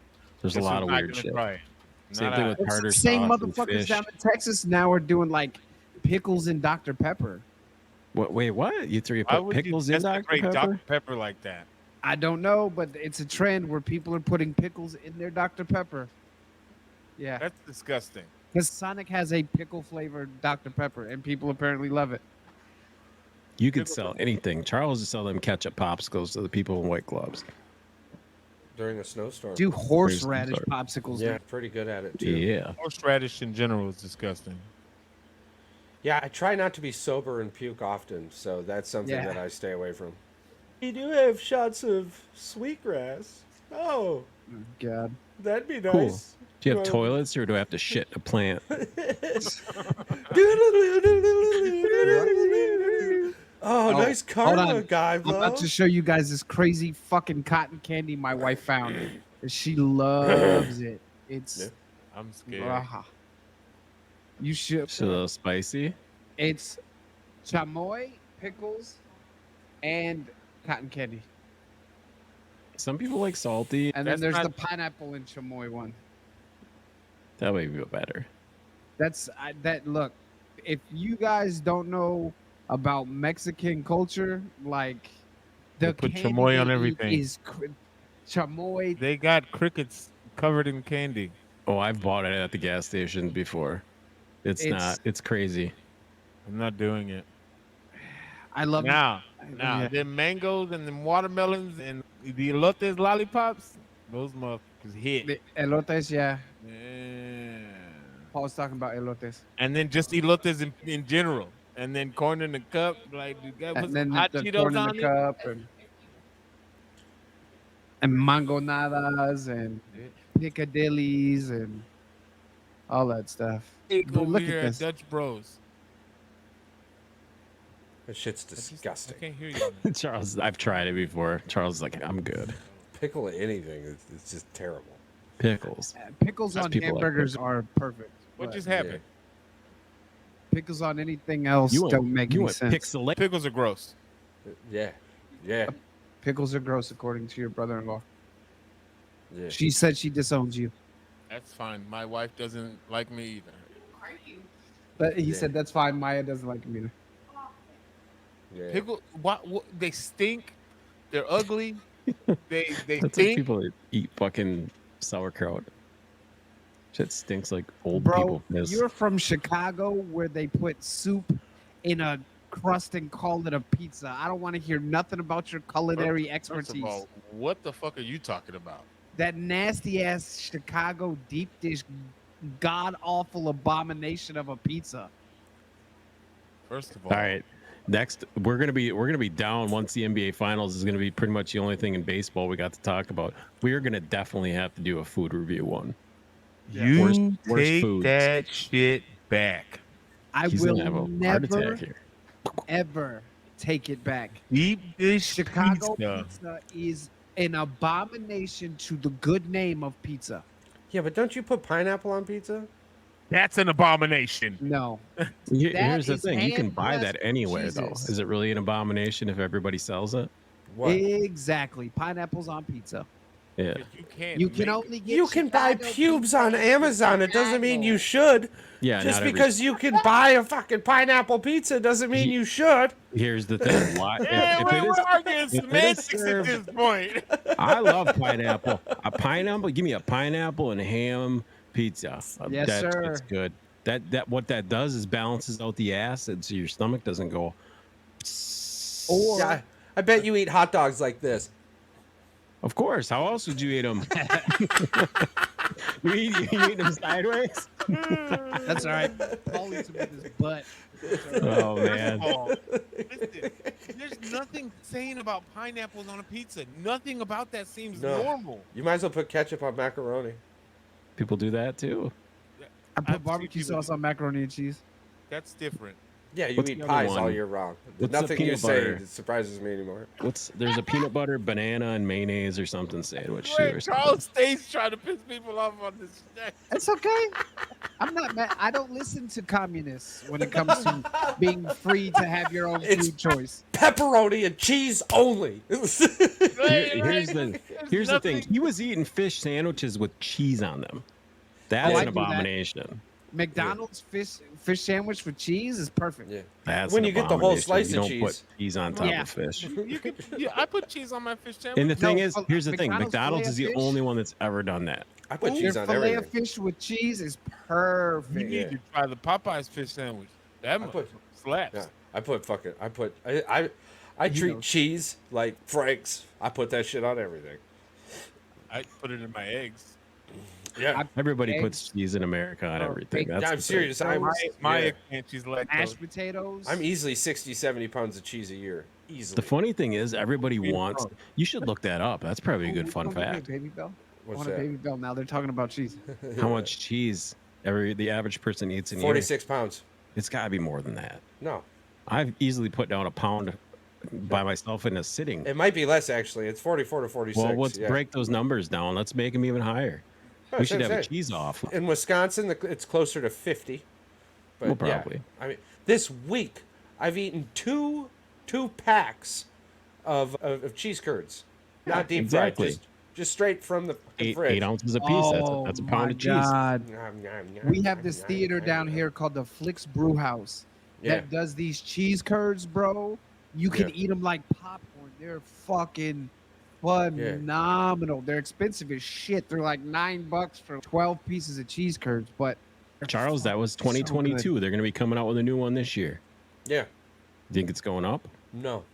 There's Guess a lot I'm of not weird gonna shit. try it. Same Not thing I. with It's tartar the same sauce and motherfuckers fish. down in Texas now are doing like pickles and Dr. Pepper. What? Wait, what? You Why put would you pickles in Dr. desecrate Pepper? Dr. Pepper like that? I don't know, but it's a trend where people are putting pickles in their Dr. Pepper. Yeah, That's disgusting. because Sonic has a pickle flavored Dr. Pepper, and people apparently love it. You could sell anything. Charles would sell them ketchup popsicles to the people in white gloves. During a snowstorm. Do horseradish popsicles. Yeah, pretty good at it too. Yeah. Horseradish in general is disgusting. Yeah, I try not to be sober and puke often, so that's something Yeah. that I stay away from. We do have shots of sweetgrass. Oh, God. that'd be Cool. nice. Do you have Well- toilets or do I have to shit in a plant? Oh, nice hold karma, on. guy, I'm about to show you guys this crazy fucking cotton candy my wife found. And she loves it. It's Yeah. I'm scared. you should. It's a little spicy. It's chamoy, pickles, and cotton candy. Some people like salty. And That's then there's not- the pineapple and chamoy one. That way you feel better. That look. If you guys don't know about Mexican culture, like They the put candy chamoy on they eat everything. Is chamoy. They got crickets covered in candy. Oh, I've bought it at the gas station before. It's crazy. I'm not doing it. I love Now, yeah. them mangoes and them watermelons and the elotes lollipops, those motherfuckers hit. The elotes, yeah. Yeah. Paul was talking about elotes. And then just elotes in general. And then corn in the cup, like you gotta put And some then hot the Cheetos corn in the on it. cup and mangonadas and picadillies and all that stuff. But Over look here at at this. Dutch Bros. That shit's I disgusting. can't hear you. On that. Charles, I've tried it before. Charles is like, I'm good. Pickle anything, it's just terrible. Pickles. Pickles Most on people like hamburgers are perfect. What but just happened? pickles on anything else You don't make any went sense. pixelate. Pickles are gross. Yeah. Yeah. Pickles are gross, according to your brother-in-law. Yeah. She said she disowns you, That's fine. My wife doesn't like me either. but he Yeah. said that's fine. Maya doesn't like him either. Yeah. Pickle, what? They stink. They're ugly. They That's like stink. people that eat fucking sauerkraut. Shit stinks like old Bro, people piss. you're from Chicago where they put soup in a crust and call it a pizza. I don't want to hear nothing about your culinary First expertise. of all, what the fuck are you talking about? That nasty ass Chicago deep dish, god awful abomination of a pizza. First of all, All right. Next, we're gonna be down once the NBA Finals is gonna be pretty much the only thing in baseball we got to talk about. We are gonna definitely have to do a food review one. you Worst take foods. that shit back. I He's will gonna have a heart never, attack here. ever take it back. Deep dish Chicago pizza. pizza is an abomination to the good name of pizza. Yeah, but don't you put pineapple on pizza? That's an abomination. No. Here's the is thing: you can buy hand-pressed that anywhere, though. Jesus. Is it really an abomination if everybody sells it? What? Exactly. Pineapples on pizza. Yeah. But you can't. You can make- only get You can buy Chicago pubes pizza on in Amazon. It doesn't mean you should. Yeah. Just not every- because you can buy a fucking pineapple pizza doesn't mean Ye- you should. Here's the thing: why? Yeah, if it we're is, arguing if it is semantics at served- this point. I love pineapple. A pineapple. Give me a pineapple and ham pizza. Yes, That's sir. good. That what that does is balances out the acid, so your stomach doesn't go. Or Yeah, I bet you eat hot dogs like this. Of course. How else would you eat them? you eat them sideways? that's all right. Paul eats them with his butt. Oh man. Oh, listen, there's nothing sane about pineapples on a pizza. Nothing about that seems No. normal. You might as well put ketchup on macaroni. People do that too. I I've put seen barbecue people- sauce on macaroni and cheese. That's different. Yeah, you What's eat the other pies all one? year round. What's the Nothing you peanut say butter? that surprises me anymore. There's a peanut butter, banana, and mayonnaise or something sandwich too, or Wait, something. Charles stays trying to piss people off on this shit. It's okay. I'm not mad. I don't listen to communists when it comes to being free to have your own It's- food choice. Pepperoni and cheese only. Here's the There's thing. nothing- He was eating fish sandwiches with cheese on them. That's Oh, I an do that. abomination. McDonald's fish sandwich with cheese is perfect. Yeah. That's When an you get the whole abomination. slice you of don't cheese. put cheese on top Yeah. of fish. I put cheese on my fish sandwich. And the thing No, is, but here's the thing: McDonald's McDonald's is the filet-o-fish- only one that's ever done that. I put Their cheese on filet of everything. fish with cheese is you perfect. need Yeah. to try the Popeyes fish sandwich. That I put- slaps. Yeah, I treat know. cheese like Frank's. I put that shit on everything. I put it in my eggs. Yeah, Everybody Eggs. puts cheese in America on Oh, everything. bacon. That's I'm the thing. serious. Maya Yeah. can't. She's like, Mashed potatoes. I'm easily 60, 70 pounds of cheese a year. Easily. The funny thing is, everybody Being wants. wrong. You should look that up. That's probably a Oh, good we fun want a fact. Baby Bell. I What's want a that? Baby Bell. Now they're talking about cheese. How much cheese the average person eats in a year? 46 pounds. It's got to be more than that. No, I've easily put down a pound by myself in a sitting. it might be less actually. It's 44 to 46. Well, let's yeah. break those numbers down. Let's make them even higher. Oh, We should same, have a same. cheese off. In Wisconsin, it's closer to 50. But Well, yeah, probably. I mean, this week I've eaten two packs of cheese curds, not deep exactly. fried, just straight from the Eight fridge. ounces a piece. Oh, That's a my pound of cheese. God. Nom, nom, nom, We have nom, this nom, theater nom, down nom. here called the Flicks Brew House Yeah. that does these cheese curds, bro. You can Yeah. eat them like popcorn. They're fucking phenomenal. They're expensive as shit. They're like $9 for 12 pieces of cheese curds, but they're Charles, that was so good. 2022. They're going to be coming out with a new one this year. Yeah. Think it's going up? No.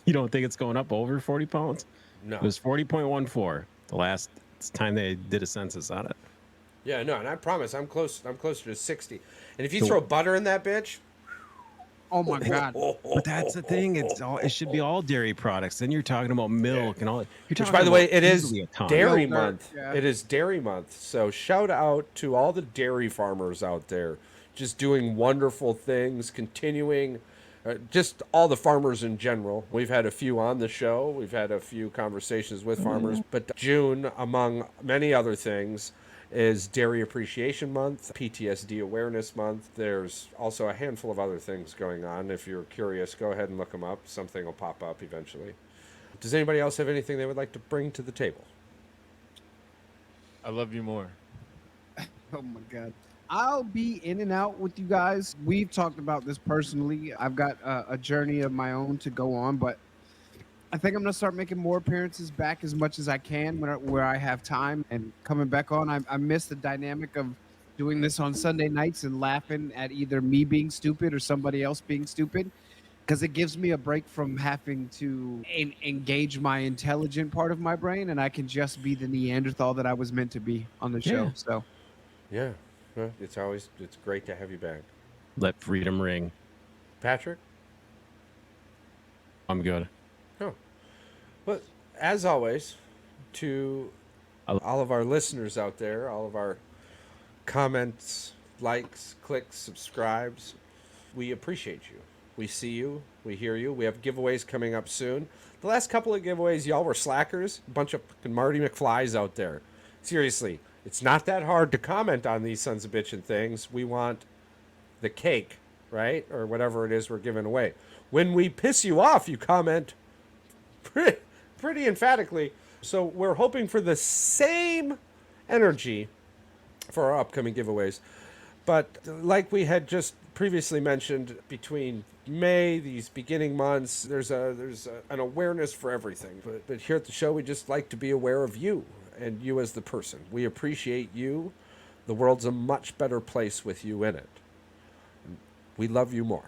You don't think it's going up over 40 pounds? No. It was 40.14 the last time they did a census on it. Yeah, no, and I promise I'm closer to 60. And if you So- throw butter in that bitch, Oh my god. But that's the thing. It should be all dairy products. Then you're talking about milk and all. You're which talking by the way, about it is easily a ton. dairy Yogurt, month. yeah. It is dairy month. So shout out to all the dairy farmers out there just doing wonderful things, continuing just all the farmers in general. We've had a few on the show. We've had a few conversations with farmers, but June, among many other things, is Dairy Appreciation Month, PTSD Awareness Month. There's also a handful of other things going on. If you're curious, go ahead and look them up. Something will pop up eventually. Does anybody else have anything they would like to bring to the table? I love you more. Oh my god. I'll be in and out with you guys. We've talked about this personally. I've got a journey of my own to go on, but I think I'm gonna start making more appearances back as much as I can where I have time and coming back on. I miss the dynamic of doing this on Sunday nights and laughing at either me being stupid or somebody else being stupid, because it gives me a break from having to engage my intelligent part of my brain, and I can just be the Neanderthal that I was meant to be on the show. Yeah. So Yeah, it's great to have you back. Let freedom ring. Patrick? I'm good. Oh. But as always, to all of our listeners out there, all of our comments, likes, clicks, subscribes, we appreciate you. We see you. We hear you. We have giveaways coming up soon. The last couple of giveaways, y'all were slackers. A bunch of fucking Marty McFlys out there. Seriously, it's not that hard to comment on these sons of bitchin' things. We want the cake, right? Or whatever it is we're giving away. When we piss you off, you comment pretty emphatically. So we're hoping for the same energy for our upcoming giveaways. But like we had just previously mentioned, between May, these beginning months, there's an awareness for everything. But here at the show, we just like to be aware of you and you as the person. We appreciate you. The world's a much better place with you in it. We love you more.